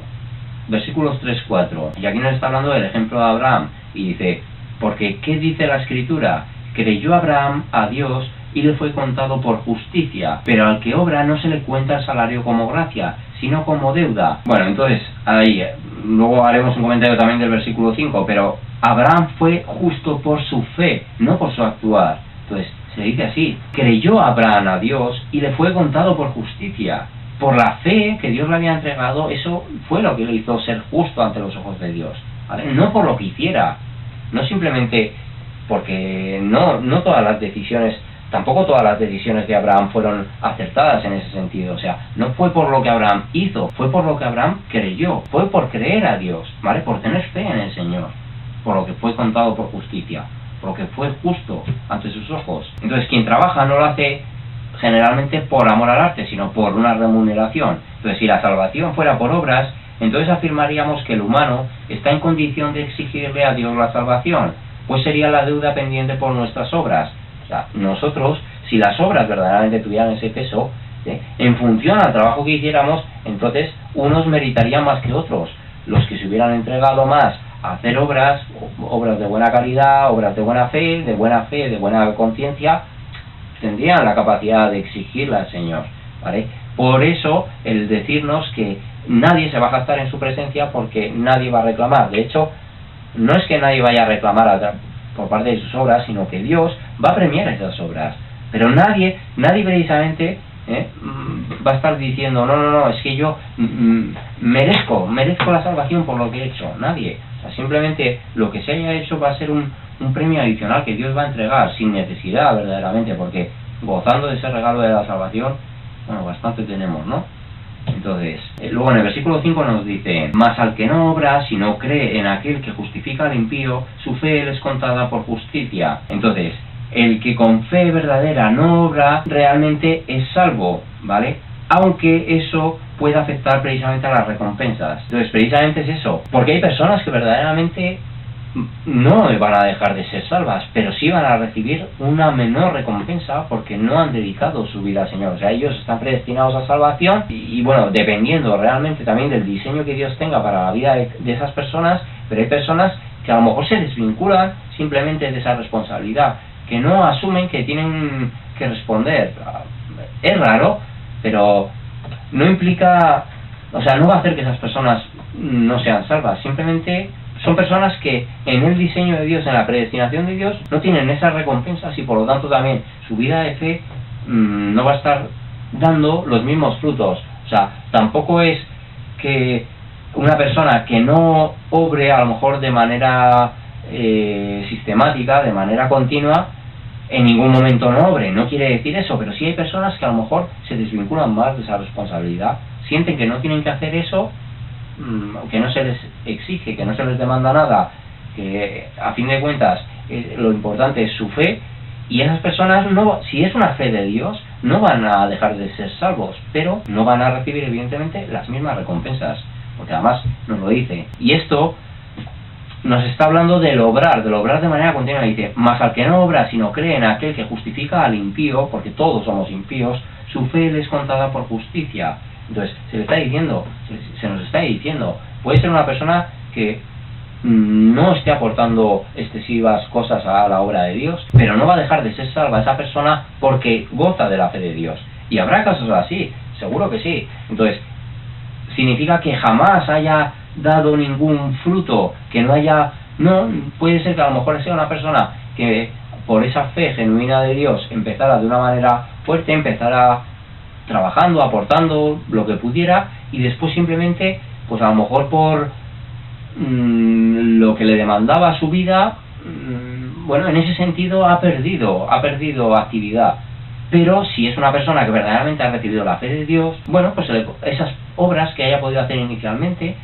versículos 3-4, y aquí nos está hablando del ejemplo de Abraham, y dice: porque ¿qué dice la Escritura? Creyó Abraham a Dios y le fue contado por justicia, pero al que obra no se le cuenta el salario como gracia, sino como deuda. Bueno, entonces, ahí, luego haremos un comentario también del versículo 5, pero Abraham fue justo por su fe, no por su actuar. Entonces, se dice así: creyó Abraham a Dios y le fue contado por justicia. Por la fe que Dios le había entregado, eso fue lo que le hizo ser justo ante los ojos de Dios, ¿vale? No por lo que hiciera, no simplemente porque no todas las decisiones, tampoco todas las decisiones de Abraham fueron acertadas en ese sentido. O sea, no fue por lo que Abraham hizo, fue por lo que Abraham creyó, fue por creer a Dios, ¿vale? Por tener fe en el Señor, por lo que fue contado por justicia, por lo que fue justo ante sus ojos. Entonces, quien trabaja no lo hace generalmente por amor al arte, sino por una remuneración. Entonces, si la salvación fuera por obras, entonces afirmaríamos que el humano está en condición de exigirle a Dios la salvación, pues sería la deuda pendiente por nuestras obras. O sea, nosotros, si las obras verdaderamente tuvieran ese peso, en función al trabajo que hiciéramos, entonces unos meritarían más que otros. Los que se hubieran entregado más a hacer obras de buena calidad, obras de buena fe, de buena conciencia, tendrían la capacidad de exigirle al Señor, ¿vale? Por eso, el decirnos que nadie se va a jactar en su presencia, porque nadie va a reclamar. De hecho, no es que nadie vaya a reclamar por parte de sus obras, sino que Dios va a premiar esas obras. Pero nadie precisamente va a estar diciendo: no, es que yo merezco la salvación por lo que he hecho. Nadie. O sea, simplemente lo que se haya hecho va a ser un premio adicional que Dios va a entregar sin necesidad verdaderamente, porque gozando de ese regalo de la salvación, bueno, bastante tenemos, ¿no? Entonces, luego en el versículo 5 nos dice: mas al que no obra, sino cree en aquel que justifica al impío, su fe le es contada por justicia. Entonces, el que con fe verdadera no obra, realmente es salvo, ¿vale? Aunque eso puede afectar precisamente a las recompensas. Entonces, precisamente es eso, porque hay personas que verdaderamente no van a dejar de ser salvas, pero sí van a recibir una menor recompensa porque no han dedicado su vida al Señor. O sea, ellos están predestinados a salvación y bueno, dependiendo realmente también del diseño que Dios tenga para la vida de esas personas, pero hay personas que a lo mejor se desvinculan simplemente de esa responsabilidad, que no asumen que tienen que responder. Es raro, pero no implica, o sea, no va a hacer que esas personas no sean salvas, simplemente son personas que en el diseño de Dios, en la predestinación de Dios, no tienen esas recompensas, y por lo tanto también su vida de fe no va a estar dando los mismos frutos. O sea, tampoco es que una persona que no obre a lo mejor de manera sistemática, de manera continua, en ningún momento no obre. No quiere decir eso, pero sí hay personas que a lo mejor se desvinculan más de esa responsabilidad, sienten que no tienen que hacer eso, que no se les exige, que no se les demanda nada, que a fin de cuentas lo importante es su fe, y esas personas, no, si es una fe de Dios, no van a dejar de ser salvos, pero no van a recibir evidentemente las mismas recompensas, porque además nos lo dice. Y esto nos está hablando del obrar de manera continua. Dice: mas al que no obra, sino cree en aquel que justifica al impío, porque todos somos impíos, su fe le es contada por justicia. Entonces, se le está diciendo, se nos está diciendo, puede ser una persona que no esté aportando excesivas cosas a la obra de Dios, pero no va a dejar de ser salva esa persona porque goza de la fe de Dios. Y habrá casos así, seguro que sí. Entonces, significa que jamás haya dado ningún fruto, que no haya... No, puede ser que a lo mejor sea una persona que por esa fe genuina de Dios empezara de una manera fuerte, empezara trabajando, aportando lo que pudiera, y después simplemente, pues a lo mejor por lo que le demandaba su vida, bueno, en ese sentido ha perdido actividad. Pero si es una persona que verdaderamente ha recibido la fe de Dios, bueno, pues esas obras que haya podido hacer inicialmente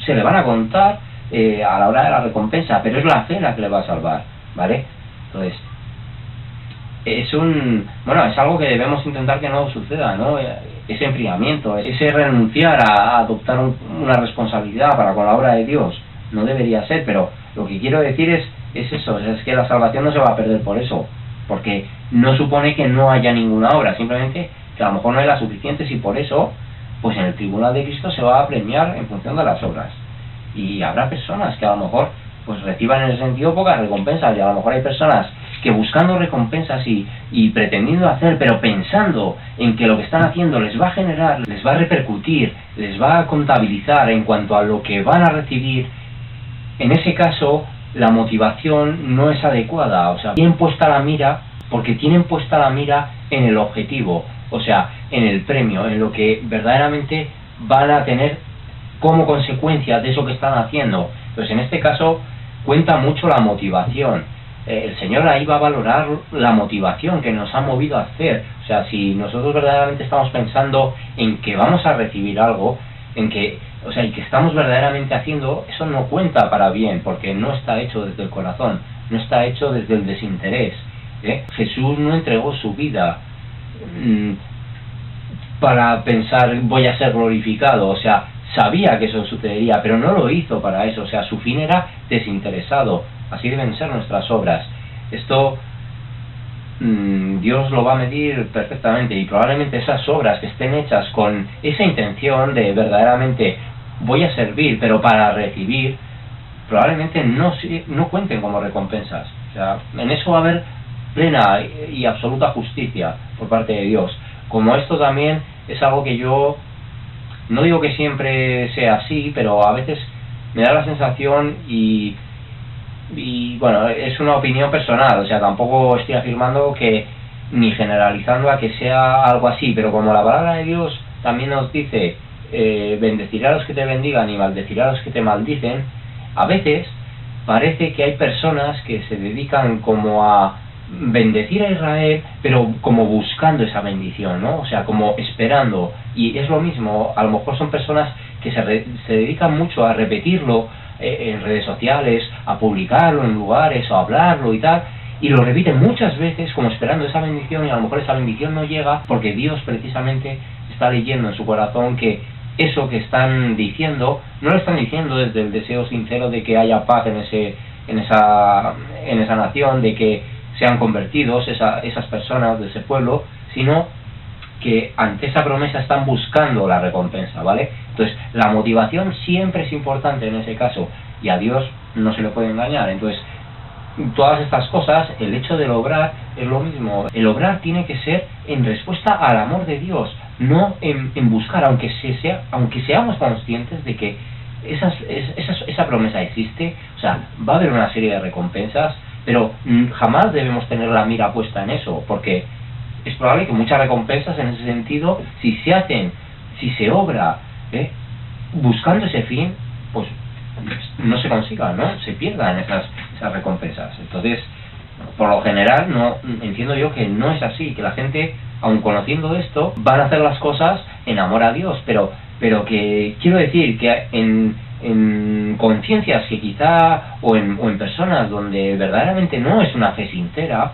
se le van a contar a la hora de la recompensa, pero es la fe la que le va a salvar, ¿vale? Entonces, es algo que debemos intentar que no suceda, ¿no? Ese enfriamiento, ese renunciar a adoptar una responsabilidad para con la obra de Dios, no debería ser. Pero lo que quiero decir es eso, es que la salvación no se va a perder por eso, porque no supone que no haya ninguna obra, simplemente que a lo mejor no hay las suficientes, y por eso, pues en el tribunal de Cristo se va a premiar en función de las obras. Y habrá personas que a lo mejor pues reciban en ese sentido pocas recompensas, y a lo mejor hay personas que buscando recompensas y pretendiendo hacer, pero pensando en que lo que están haciendo les va a generar, les va a repercutir, les va a contabilizar en cuanto a lo que van a recibir, en ese caso la motivación no es adecuada. O sea, tienen puesta la mira, porque tienen puesta la mira en el objetivo, o sea, en el premio, en lo que verdaderamente van a tener como consecuencia de eso que están haciendo. Pues en este caso cuenta mucho la motivación. El Señor ahí va a valorar la motivación que nos ha movido a hacer. O sea, si nosotros verdaderamente estamos pensando en que vamos a recibir algo, en que, o sea, y que estamos verdaderamente haciendo, eso no cuenta para bien, porque no está hecho desde el corazón, no está hecho desde el desinterés. Jesús no entregó su vida para pensar voy a ser glorificado, o sea, sabía que eso sucedería, pero no lo hizo para eso. O sea, su fin era desinteresado. Así deben ser nuestras obras. Esto Dios lo va a medir perfectamente, y probablemente esas obras que estén hechas con esa intención de verdaderamente voy a servir, pero para recibir, probablemente no cuenten como recompensas. O sea, en eso va a haber plena y absoluta justicia por parte de Dios. Como esto también es algo que yo no digo que siempre sea así, pero a veces me da la sensación, y bueno, es una opinión personal, o sea, tampoco estoy afirmando que ni generalizando a que sea algo así, pero como la palabra de Dios también nos dice bendeciré a los que te bendigan y maldeciré a los que te maldicen, a veces parece que hay personas que se dedican como a bendecir a Israel, pero como buscando esa bendición, ¿no? O sea, como esperando. Y es lo mismo, a lo mejor son personas que se dedican mucho a repetirlo en redes sociales, a publicarlo en lugares, o a hablarlo y tal, y lo repiten muchas veces como esperando esa bendición, y a lo mejor esa bendición no llega porque Dios precisamente está leyendo en su corazón que eso que están diciendo, no lo están diciendo desde el deseo sincero de que haya paz en esa nación, de que sean convertidos esas personas de ese pueblo, sino que ante esa promesa están buscando la recompensa, ¿vale? Entonces, la motivación siempre es importante en ese caso, y a Dios no se le puede engañar. Entonces, todas estas cosas, el hecho de obrar es lo mismo. El obrar tiene que ser en respuesta al amor de Dios, no en buscar, aunque seamos conscientes de que esa promesa existe. O sea, va a haber una serie de recompensas, pero jamás debemos tener la mira puesta en eso, porque es probable que muchas recompensas en ese sentido, si se obra buscando ese fin, pues no se consiga, ¿no? Se pierdan esas recompensas. Entonces, por lo general, no entiendo yo que no es así, que la gente, aun conociendo esto, van a hacer las cosas en amor a Dios, pero que quiero decir que en conciencias que quizá, o en personas donde verdaderamente no es una fe sincera,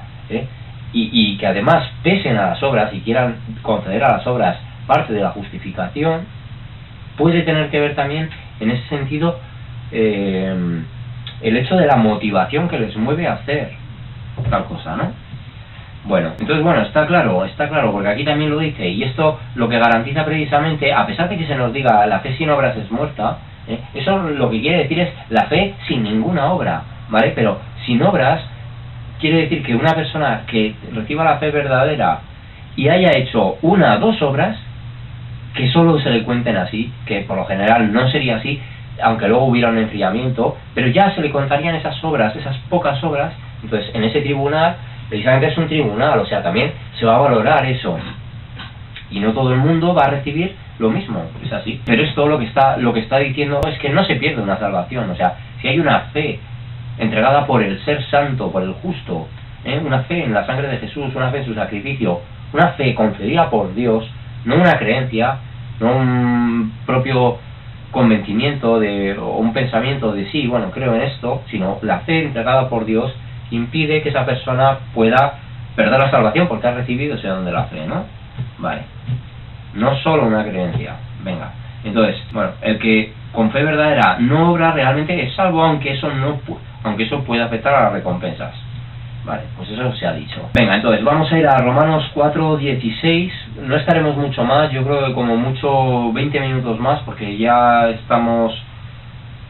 y que además pesen a las obras y quieran conceder a las obras parte de la justificación, puede tener que ver también en ese sentido el hecho de la motivación que les mueve a hacer tal cosa, ¿no? Bueno, entonces está claro, porque aquí también lo dice, y esto lo que garantiza precisamente, a pesar de que se nos diga la fe sin obras es muerta, eso lo que quiere decir es la fe sin ninguna obra, ¿vale? Pero sin obras quiere decir que una persona que reciba la fe verdadera y haya hecho una o dos obras, que solo se le cuenten así, que por lo general no sería así, aunque luego hubiera un enfriamiento, pero ya se le contarían esas obras, esas pocas obras. Entonces en ese tribunal, precisamente es un tribunal, o sea, también se va a valorar eso, y no todo el mundo va a recibir lo mismo, es así. Pero esto lo que está diciendo es que no se pierde una salvación, o sea, si hay una fe entregada por el ser santo, por el justo, una fe en la sangre de Jesús, una fe en su sacrificio, una fe concedida por Dios, no una creencia, no un propio convencimiento o un pensamiento de sí, bueno, creo en esto, sino la fe entregada por Dios impide que esa persona pueda perder la salvación porque ha recibido ese don de la fe, ¿no? Vale. No solo una creencia. Venga. Entonces, el que con fe verdadera no obra realmente es salvo, aunque eso pueda afectar a las recompensas. Vale, pues eso se ha dicho. Venga, entonces vamos a ir a Romanos 4:16. No estaremos mucho más, yo creo que como mucho 20 minutos más, porque ya estamos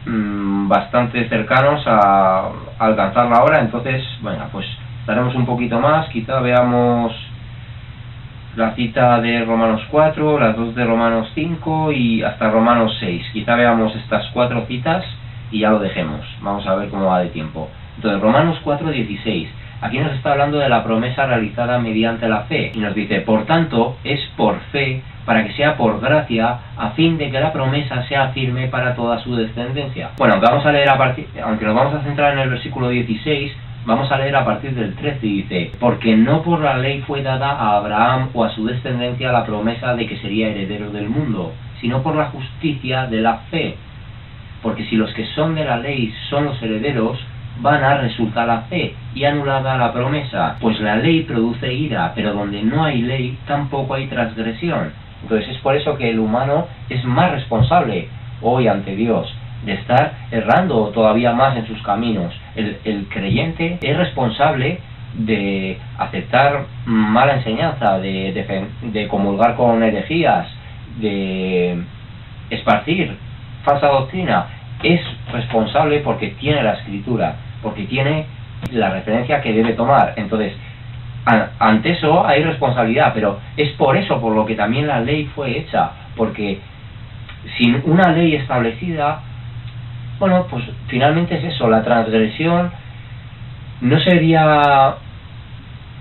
bastante cercanos a alcanzar la hora. Entonces, pues estaremos un poquito más, quizá veamos la cita de Romanos 4, las dos de Romanos 5 y hasta Romanos 6. Quizá veamos estas 4 citas y ya lo dejemos. Vamos a ver cómo va de tiempo. Entonces, Romanos 4:16. Aquí nos está hablando de la promesa realizada mediante la fe. Y nos dice, por tanto, es por fe, para que sea por gracia, a fin de que la promesa sea firme para toda su descendencia. Bueno, aunque nos vamos a centrar en el versículo 16, vamos a leer a partir del 13 y dice, porque no por la ley fue dada a Abraham o a su descendencia la promesa de que sería heredero del mundo, sino por la justicia de la fe. Porque si los que son de la ley son los herederos, van a resultar la fe y anulada la promesa, pues la ley produce ira, pero donde no hay ley tampoco hay transgresión. Entonces es por eso que el humano es más responsable hoy ante Dios de estar errando todavía más en sus caminos. El creyente es responsable de aceptar mala enseñanza, de comulgar con herejías, de esparcir falsa doctrina. Es responsable porque tiene la Escritura, porque tiene la referencia que debe tomar. Entonces, ante eso hay responsabilidad, pero es por eso por lo que también la ley fue hecha, porque sin una ley establecida, pues finalmente es eso, la transgresión no sería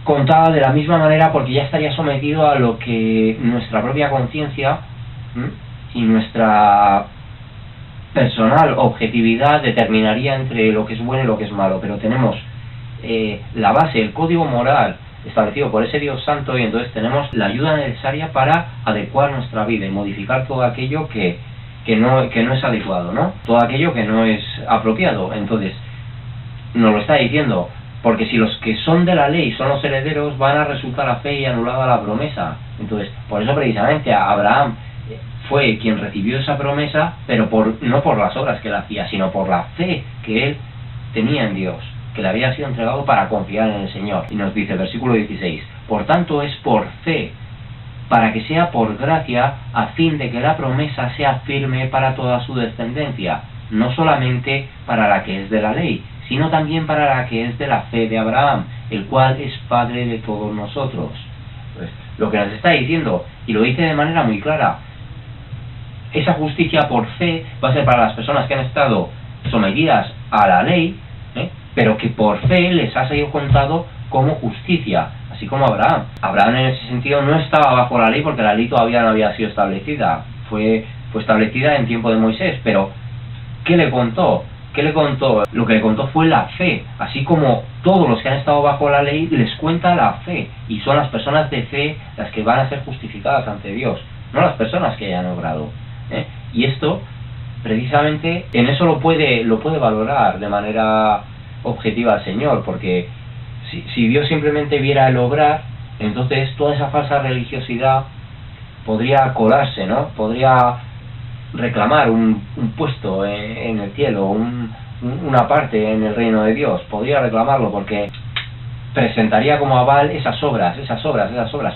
contada de la misma manera porque ya estaría sometido a lo que nuestra propia conciencia y nuestra personal objetividad determinaría entre lo que es bueno y lo que es malo. Pero tenemos la base, el código moral establecido por ese Dios santo, y entonces tenemos la ayuda necesaria para adecuar nuestra vida y modificar todo aquello que no es adecuado, ¿no? Todo aquello que no es apropiado. Entonces nos lo está diciendo, porque si los que son de la ley son los herederos, van a resultar la fe y anulada la promesa. Entonces, por eso precisamente a Abraham fue quien recibió esa promesa, pero no por las obras que él hacía, sino por la fe que él tenía en Dios, que le había sido entregado para confiar en el Señor. Y nos dice, versículo 16, por tanto es por fe, para que sea por gracia, a fin de que la promesa sea firme para toda su descendencia, no solamente para la que es de la ley, sino también para la que es de la fe de Abraham, el cual es Padre de todos nosotros. Pues, lo que nos está diciendo, y lo dice de manera muy clara, esa justicia por fe va a ser para las personas que han estado sometidas a la ley, pero que por fe les ha sido contado como justicia, así como Abraham. Abraham en ese sentido no estaba bajo la ley porque la ley todavía no había sido establecida, fue fue establecida en tiempo de Moisés, pero ¿qué le contó? ¿Qué le contó? Lo que le contó fue la fe, así como todos los que han estado bajo la ley les cuenta la fe, y son las personas de fe las que van a ser justificadas ante Dios, no las personas que hayan obrado, ¿eh? Y esto, precisamente, en eso lo puede valorar de manera objetiva el Señor, porque si Dios simplemente viera el obrar, entonces toda esa falsa religiosidad podría colarse, ¿no? Podría reclamar un puesto en el cielo, una parte en el reino de Dios, podría reclamarlo porque presentaría como aval esas obras,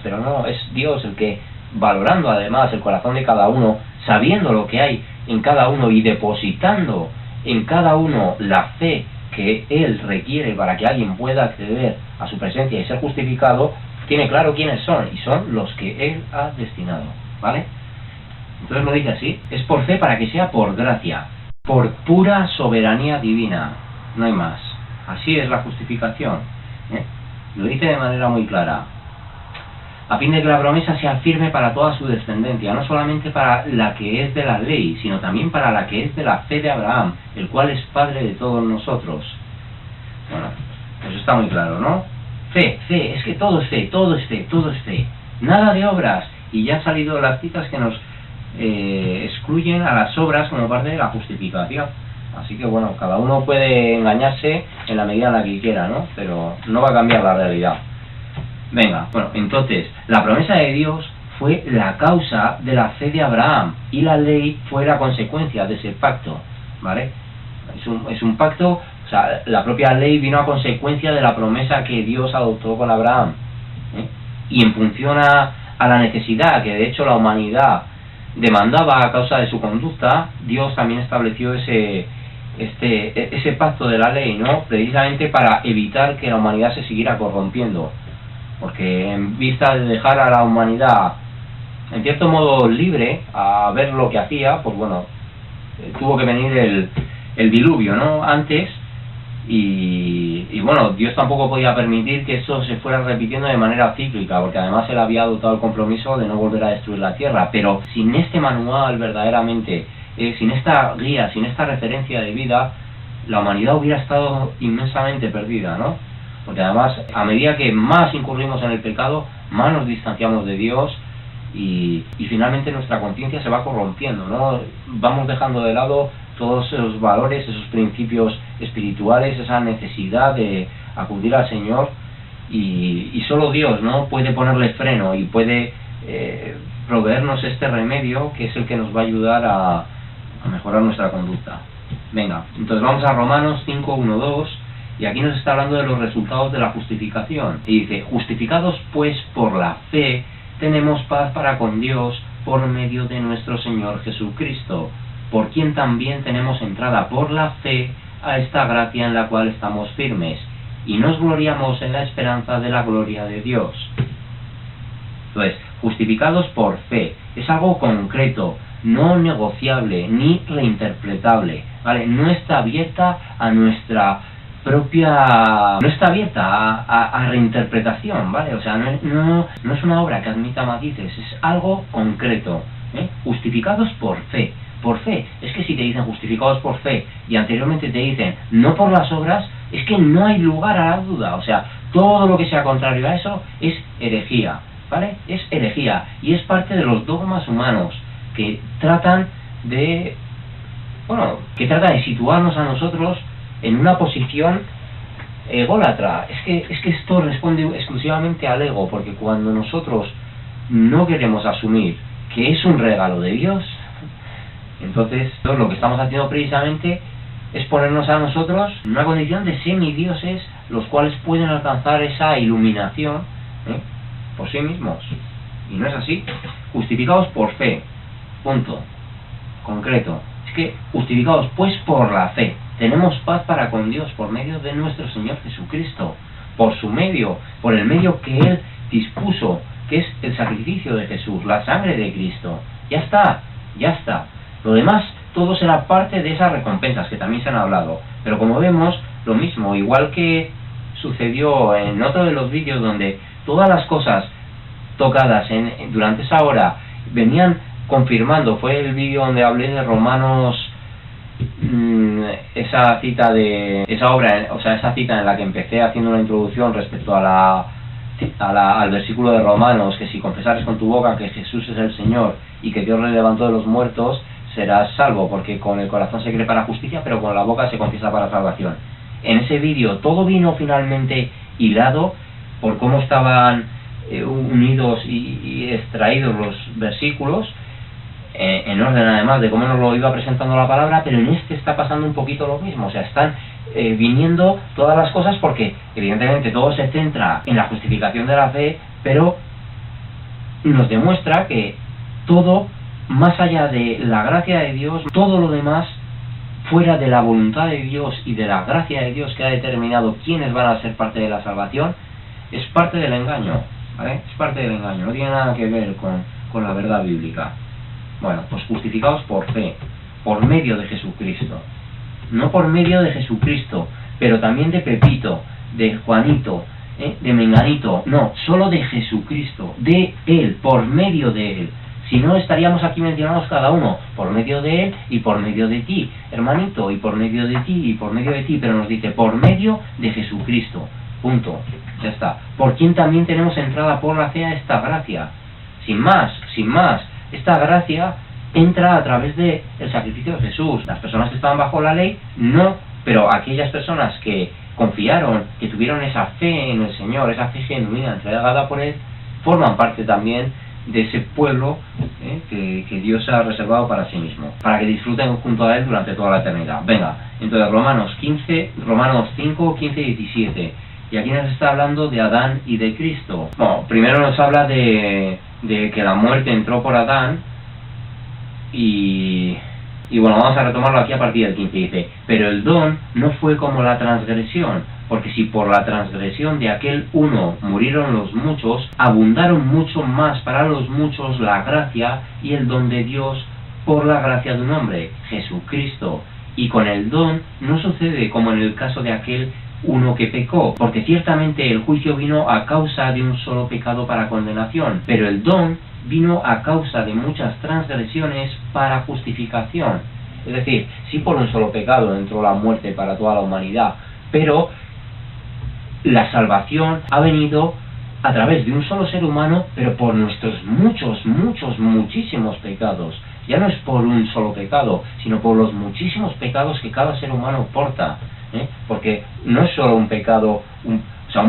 pero no, es Dios el que, valorando además el corazón de cada uno, sabiendo lo que hay en cada uno y depositando en cada uno la fe que Él requiere para que alguien pueda acceder a su presencia y ser justificado, tiene claro quiénes son, y son los que Él ha destinado, ¿vale? Entonces lo dice así, es por fe para que sea por gracia, por pura soberanía divina, no hay más. Así es la justificación, ¿eh? Lo dice de manera muy clara, a fin de que la promesa sea firme para toda su descendencia, no solamente para la que es de la ley, sino también para la que es de la fe de Abraham, el cual es padre de todos nosotros. Bueno, eso está muy claro, ¿no? Fe, es que todo es fe, nada de obras, y ya han salido las citas que nos excluyen a las obras como parte de la justificación. Así que bueno, cada uno puede engañarse en la medida en la que quiera, ¿no? Pero no va a cambiar la realidad. Venga, bueno, entonces, la promesa de Dios fue la causa de la fe de Abraham, y la ley fue la consecuencia de ese pacto, ¿vale? Es un pacto, o sea, la propia ley vino a consecuencia de la promesa que Dios adoptó con Abraham, ¿eh? Y en función a la necesidad que de hecho la humanidad demandaba a causa de su conducta, Dios también estableció ese pacto de la ley, ¿no? Precisamente para evitar que la humanidad se siguiera corrompiendo, porque en vista de dejar a la humanidad en cierto modo libre a ver lo que hacía, pues bueno, tuvo que venir el diluvio, ¿no? Antes, y bueno, Dios tampoco podía permitir que eso se fuera repitiendo de manera cíclica, porque además él había adoptado el compromiso de no volver a destruir la tierra. Pero sin este manual verdaderamente, sin esta guía, sin esta referencia de vida, la humanidad hubiera estado inmensamente perdida, ¿no? Porque además, a medida que más incurrimos en el pecado, más nos distanciamos de Dios, y finalmente nuestra conciencia se va corrompiendo, ¿no? Vamos dejando de lado todos esos valores, esos principios espirituales, esa necesidad de acudir al Señor, y solo Dios, ¿no?, puede ponerle freno y puede proveernos este remedio que es el que nos va a ayudar a mejorar nuestra conducta. Venga, entonces vamos a Romanos 5, 1, 2, y aquí nos está hablando de los resultados de la justificación. Y dice, justificados pues por la fe, tenemos paz para con Dios por medio de nuestro Señor Jesucristo, por quien también tenemos entrada por la fe a esta gracia en la cual estamos firmes, y nos gloriamos en la esperanza de la gloria de Dios. Entonces, justificados por fe, es algo concreto, no negociable, ni reinterpretable, ¿vale? No está abierta a nuestra propia, no está abierta a reinterpretación, ¿vale? O sea, no es una obra que admita matices, es algo concreto, ¿eh? Justificados por fe. Por fe, es que si te dicen justificados por fe y anteriormente te dicen no por las obras, es que no hay lugar a la duda. O sea, todo lo que sea contrario a eso es herejía, ¿vale? Es herejía, y es parte de los dogmas humanos que tratan de situarnos a nosotros en una posición ególatra. Es que esto responde exclusivamente al ego, porque cuando nosotros no queremos asumir que es un regalo de Dios, entonces lo que estamos haciendo precisamente es ponernos a nosotros en una condición de semidioses, los cuales pueden alcanzar esa iluminación por sí mismos. Y no es así. Justificados por fe, punto, concreto. Es que justificados pues por la fe, tenemos paz para con Dios por medio de nuestro Señor Jesucristo, por su medio, por el medio que Él dispuso, que es el sacrificio de Jesús, la sangre de Cristo. Ya está. Lo demás, todo será parte de esas recompensas que también se han hablado. Pero como vemos, lo mismo, igual que sucedió en otro de los vídeos donde todas las cosas tocadas durante esa hora venían confirmando. Fue el vídeo donde hablé de Romanos, esa cita de esa obra, o sea, esa cita en la que empecé haciendo una introducción respecto al versículo de Romanos, que si confesares con tu boca que Jesús es el Señor y que Dios le levantó de los muertos, serás salvo, porque con el corazón se cree para justicia, pero con la boca se confiesa para salvación. En ese vídeo todo vino finalmente hilado por cómo estaban unidos y extraídos los versículos, en orden además de cómo nos lo iba presentando la palabra, pero en este está pasando un poquito lo mismo. O sea, están viniendo todas las cosas porque evidentemente todo se centra en la justificación de la fe, pero nos demuestra que todo, más allá de la gracia de Dios, todo lo demás, fuera de la voluntad de Dios y de la gracia de Dios que ha determinado quiénes van a ser parte de la salvación, es parte del engaño, ¿vale? Es parte del engaño, no tiene nada que ver con la verdad bíblica. Bueno, pues justificados por fe, por medio de Jesucristo. No por medio de Jesucristo, pero también de Pepito, de Juanito, de Menganito, no, solo de Jesucristo, de Él, por medio de Él. Si no, estaríamos aquí mencionados cada uno, por medio de Él y por medio de ti, hermanito, y por medio de ti y por medio de ti, pero nos dice por medio de Jesucristo, punto, ya está. Por quien también tenemos entrada por la fe a esta gracia, sin más, esta gracia entra a través del sacrificio de Jesús. Las personas que estaban bajo la ley, no, pero aquellas personas que confiaron, que tuvieron esa fe en el Señor, esa fe genuina, entregada por Él, forman parte también de ese pueblo que Dios ha reservado para sí mismo, para que disfruten junto a Él durante toda la eternidad. Venga, entonces Romanos 5, 15 y 17. Y aquí nos está hablando de Adán y de Cristo. Bueno, primero nos habla de que la muerte entró por Adán, y bueno, vamos a retomarlo aquí a partir del 15. Dice, pero el don no fue como la transgresión, porque si por la transgresión de aquel uno murieron los muchos, abundaron mucho más para los muchos la gracia y el don de Dios por la gracia de un hombre, Jesucristo. Y con el don no sucede como en el caso de aquel uno que pecó, porque ciertamente el juicio vino a causa de un solo pecado para condenación, pero el don vino a causa de muchas transgresiones para justificación. Es decir, sí, por un solo pecado entró la muerte para toda la humanidad, pero la salvación ha venido a través de un solo ser humano, pero por nuestros muchísimos pecados. Ya no es por un solo pecado, sino por los muchísimos pecados que cada ser humano porta, porque no es solo un pecado, un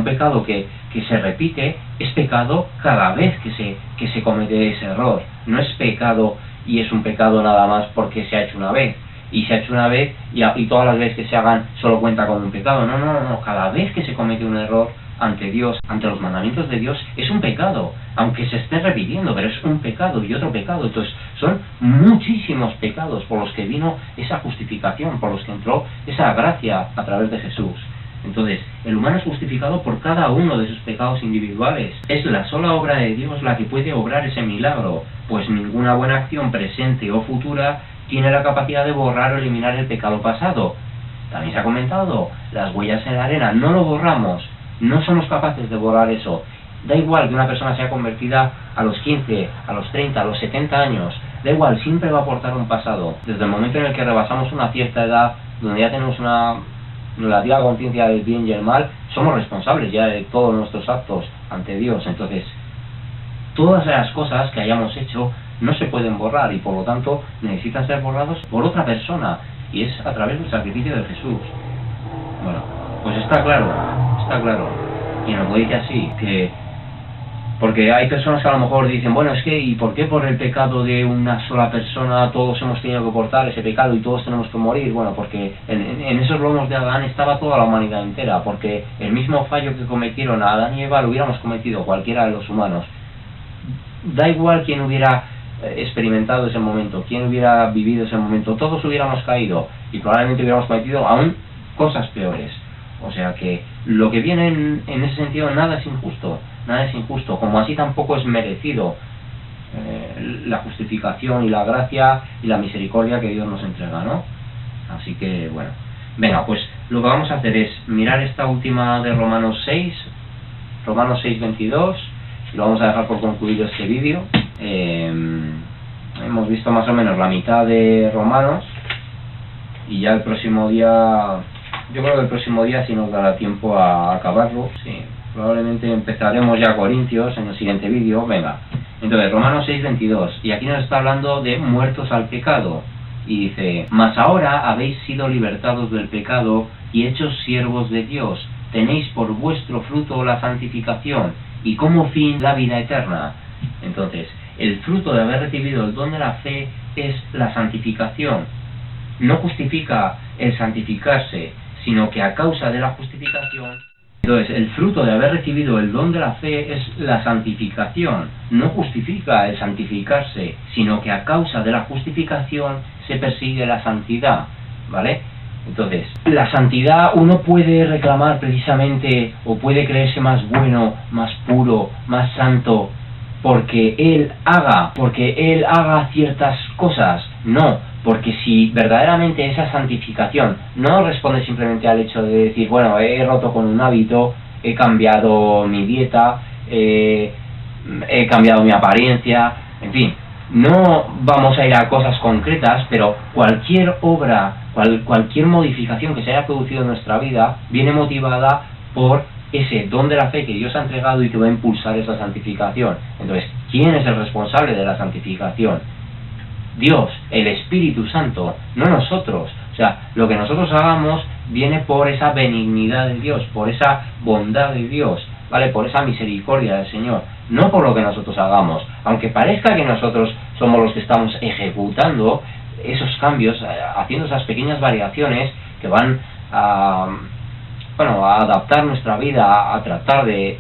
pecado que se repite, es pecado cada vez que se comete ese error. No es pecado y es un pecado nada más porque se ha hecho una vez, y se ha hecho una vez y todas las veces que se hagan solo cuenta como un pecado. No, cada vez que se comete un error ante Dios, ante los mandamientos de Dios, es un pecado, aunque se esté repitiendo, pero es un pecado y otro pecado. Entonces son muchísimos pecados por los que vino esa justificación, por los que entró esa gracia a través de Jesús. Entonces, el humano es justificado por cada uno de sus pecados individuales. Es la sola obra de Dios la que puede obrar ese milagro, pues ninguna buena acción presente o futura tiene la capacidad de borrar o eliminar el pecado pasado. También se ha comentado, las huellas en la arena, no lo borramos, no somos capaces de borrar eso. Da igual que una persona sea convertida a los 15, a los 30, a los 70 años, da igual, siempre va a aportar un pasado. Desde el momento en el que rebasamos una cierta edad, donde ya tenemos una relativa conciencia del bien y el mal, somos responsables ya de todos nuestros actos ante Dios. Entonces, todas las cosas que hayamos hecho no se pueden borrar y por lo tanto necesitan ser borrados por otra persona, y es a través del sacrificio de Jesús. Bueno, pues está claro, y nos lo dice así, que porque hay personas que a lo mejor dicen, bueno, es que ¿y por qué por el pecado de una sola persona todos hemos tenido que portar ese pecado y todos tenemos que morir? Bueno, porque en esos lomos de Adán estaba toda la humanidad entera, porque el mismo fallo que cometieron a Adán y Eva lo hubiéramos cometido cualquiera de los humanos. Da igual quién hubiera experimentado ese momento, quién hubiera vivido ese momento, todos hubiéramos caído y probablemente hubiéramos cometido aún cosas peores. O sea que lo que viene en ese sentido, nada es injusto, como así tampoco es merecido la justificación y la gracia y la misericordia que Dios nos entrega, ¿no? Así que bueno, venga, pues lo que vamos a hacer es mirar esta última de Romanos 6, 22, y lo vamos a dejar por concluido este vídeo. hemos visto más o menos la mitad de Romanos, y ya el próximo día, yo creo que el próximo día sí nos dará tiempo a acabarlo, sí, probablemente empezaremos ya Corintios en el siguiente vídeo. Venga, entonces Romanos 6:22, y aquí nos está hablando de muertos al pecado, y dice: mas ahora habéis sido libertados del pecado y hechos siervos de Dios, tenéis por vuestro fruto la santificación, y como fin la vida eterna. Entonces, el fruto de haber recibido el don de la fe es la santificación. No justifica el santificarse, sino que a causa de la justificación. Entonces, el fruto de haber recibido el don de la fe es la santificación. No justifica el santificarse, sino que a causa de la justificación se persigue la santidad, ¿vale? Entonces, la santidad uno puede reclamar precisamente, o puede creerse más bueno, más puro, más santo, porque él haga ciertas cosas. No, porque si verdaderamente esa santificación no responde simplemente al hecho de decir, bueno, he roto con un hábito, he cambiado mi dieta, he cambiado mi apariencia, en fin, no vamos a ir a cosas concretas, pero cualquier obra, cualquier modificación que se haya producido en nuestra vida viene motivada por ese don de la fe que Dios ha entregado y que va a impulsar esa santificación. Entonces, ¿quién es el responsable de la santificación? Dios, el Espíritu Santo, no nosotros. O sea, lo que nosotros hagamos viene por esa benignidad de Dios, por esa bondad de Dios, ¿vale? Por esa misericordia del Señor, no por lo que nosotros hagamos. Aunque parezca que nosotros somos los que estamos ejecutando esos cambios, haciendo esas pequeñas variaciones que van a adaptar nuestra vida, a tratar de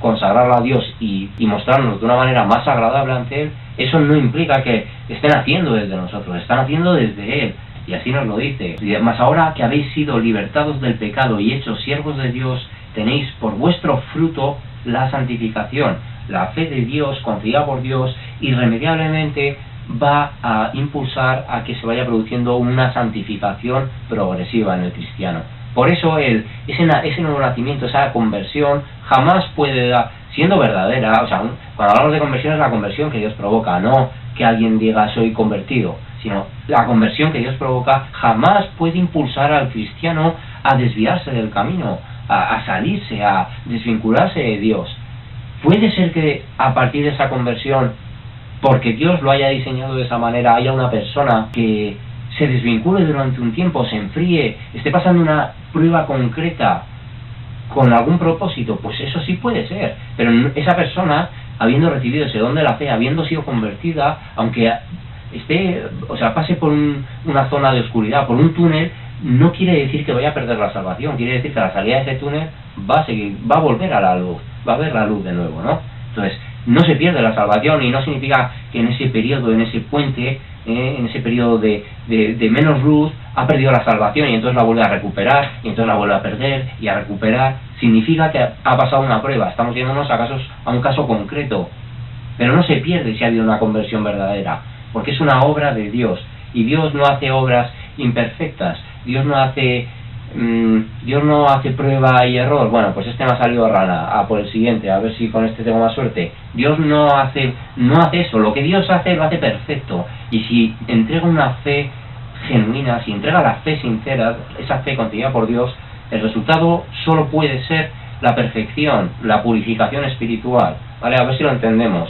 consagrarla a Dios y mostrarnos de una manera más agradable ante Él, eso no implica que estén haciendo desde nosotros, están haciendo desde Él, y así nos lo dice. Mas ahora que habéis sido libertados del pecado y hechos siervos de Dios, tenéis por vuestro fruto la santificación. La fe de Dios, confiada por Dios, irremediablemente va a impulsar a que se vaya produciendo una santificación progresiva en el cristiano. Por eso ese nuevo nacimiento, esa conversión, jamás puede dar, siendo verdadera, o sea, cuando hablamos de conversión es la conversión que Dios provoca, no que alguien diga soy convertido, sino la conversión que Dios provoca jamás puede impulsar al cristiano a desviarse del camino, a salirse, a desvincularse de Dios. Puede ser que a partir de esa conversión, porque Dios lo haya diseñado de esa manera, haya una persona que se desvincule durante un tiempo, se enfríe, esté pasando una prueba concreta con algún propósito, pues eso sí puede ser, pero esa persona, habiendo recibido ese don de la fe, habiendo sido convertida, aunque pase por una zona de oscuridad, por un túnel, no quiere decir que vaya a perder la salvación, quiere decir que a la salida de ese túnel va a volver a la luz, va a ver la luz de nuevo, ¿no? Entonces, no se pierde la salvación, y no significa que en ese periodo, en ese puente, en ese periodo de menos luz, ha perdido la salvación y entonces la vuelve a recuperar, y entonces la vuelve a perder y a recuperar. Significa que ha pasado una prueba, estamos yéndonos a un caso concreto, pero no se pierde si ha habido una conversión verdadera, porque es una obra de Dios, y Dios no hace obras imperfectas, Dios no hace prueba y error. Bueno, pues este me ha salido rana, por el siguiente, a ver si con este tengo más suerte. Dios no hace eso, lo que Dios hace lo hace perfecto, y si entrega una fe genuina, si entrega la fe sincera, esa fe concedida por Dios, el resultado solo puede ser la perfección, la purificación espiritual, ¿vale? A ver si lo entendemos,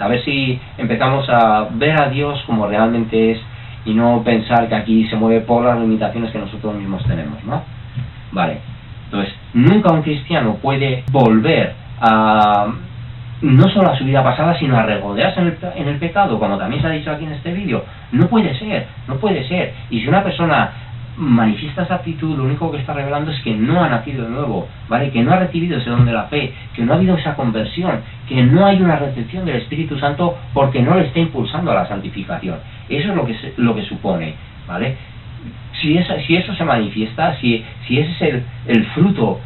a ver si empezamos a ver a Dios como realmente es, y no pensar que aquí se mueve por las limitaciones que nosotros mismos tenemos, ¿no? Vale, entonces, nunca un cristiano puede volver a, no solo a su vida pasada, sino a regodearse en el pecado, como también se ha dicho aquí en este vídeo. No puede ser. Y si una persona manifiesta esa actitud, lo único que está revelando es que no ha nacido de nuevo, ¿vale? Que no ha recibido ese don de la fe, que no ha habido esa conversión, que no hay una recepción del Espíritu Santo porque no le está impulsando a la santificación. Eso es lo que supone, ¿vale? Si eso se manifiesta, si ese es el fruto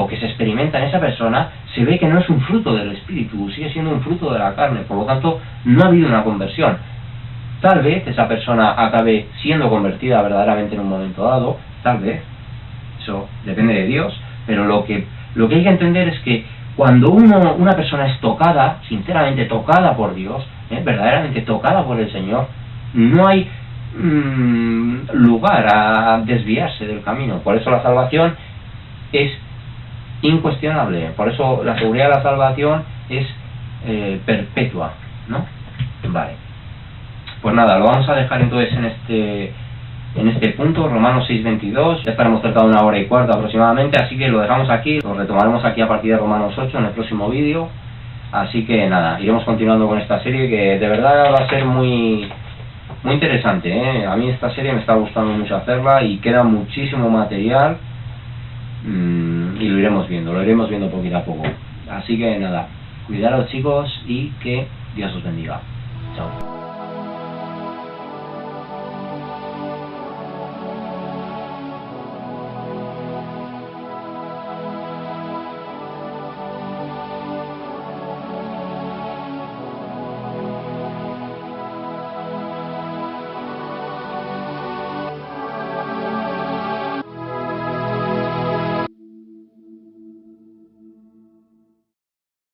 que se experimenta en esa persona, se ve que no es un fruto del Espíritu, sigue siendo un fruto de la carne, por lo tanto no ha habido una conversión. Tal vez esa persona acabe siendo convertida verdaderamente en un momento dado, tal vez, eso depende de Dios, pero lo que hay que entender es que cuando una persona es tocada, sinceramente tocada por Dios, verdaderamente tocada por el Señor, no hay lugar a desviarse del camino. Por eso la salvación es incuestionable, por eso la seguridad de la salvación es perpetua, ¿no? Vale, pues nada, lo vamos a dejar entonces en este punto, Romanos 6:22. Ya estaremos cerca de 1h15 aproximadamente, así que lo dejamos aquí, lo retomaremos aquí a partir de Romanos 8 en el próximo vídeo. Así que nada, iremos continuando con esta serie que de verdad va a ser muy interesante, ¿eh? A mí esta serie me está gustando mucho hacerla y queda muchísimo material, y lo iremos viendo poquito a poco. Así que nada, cuidaros chicos y que Dios os bendiga. Chao.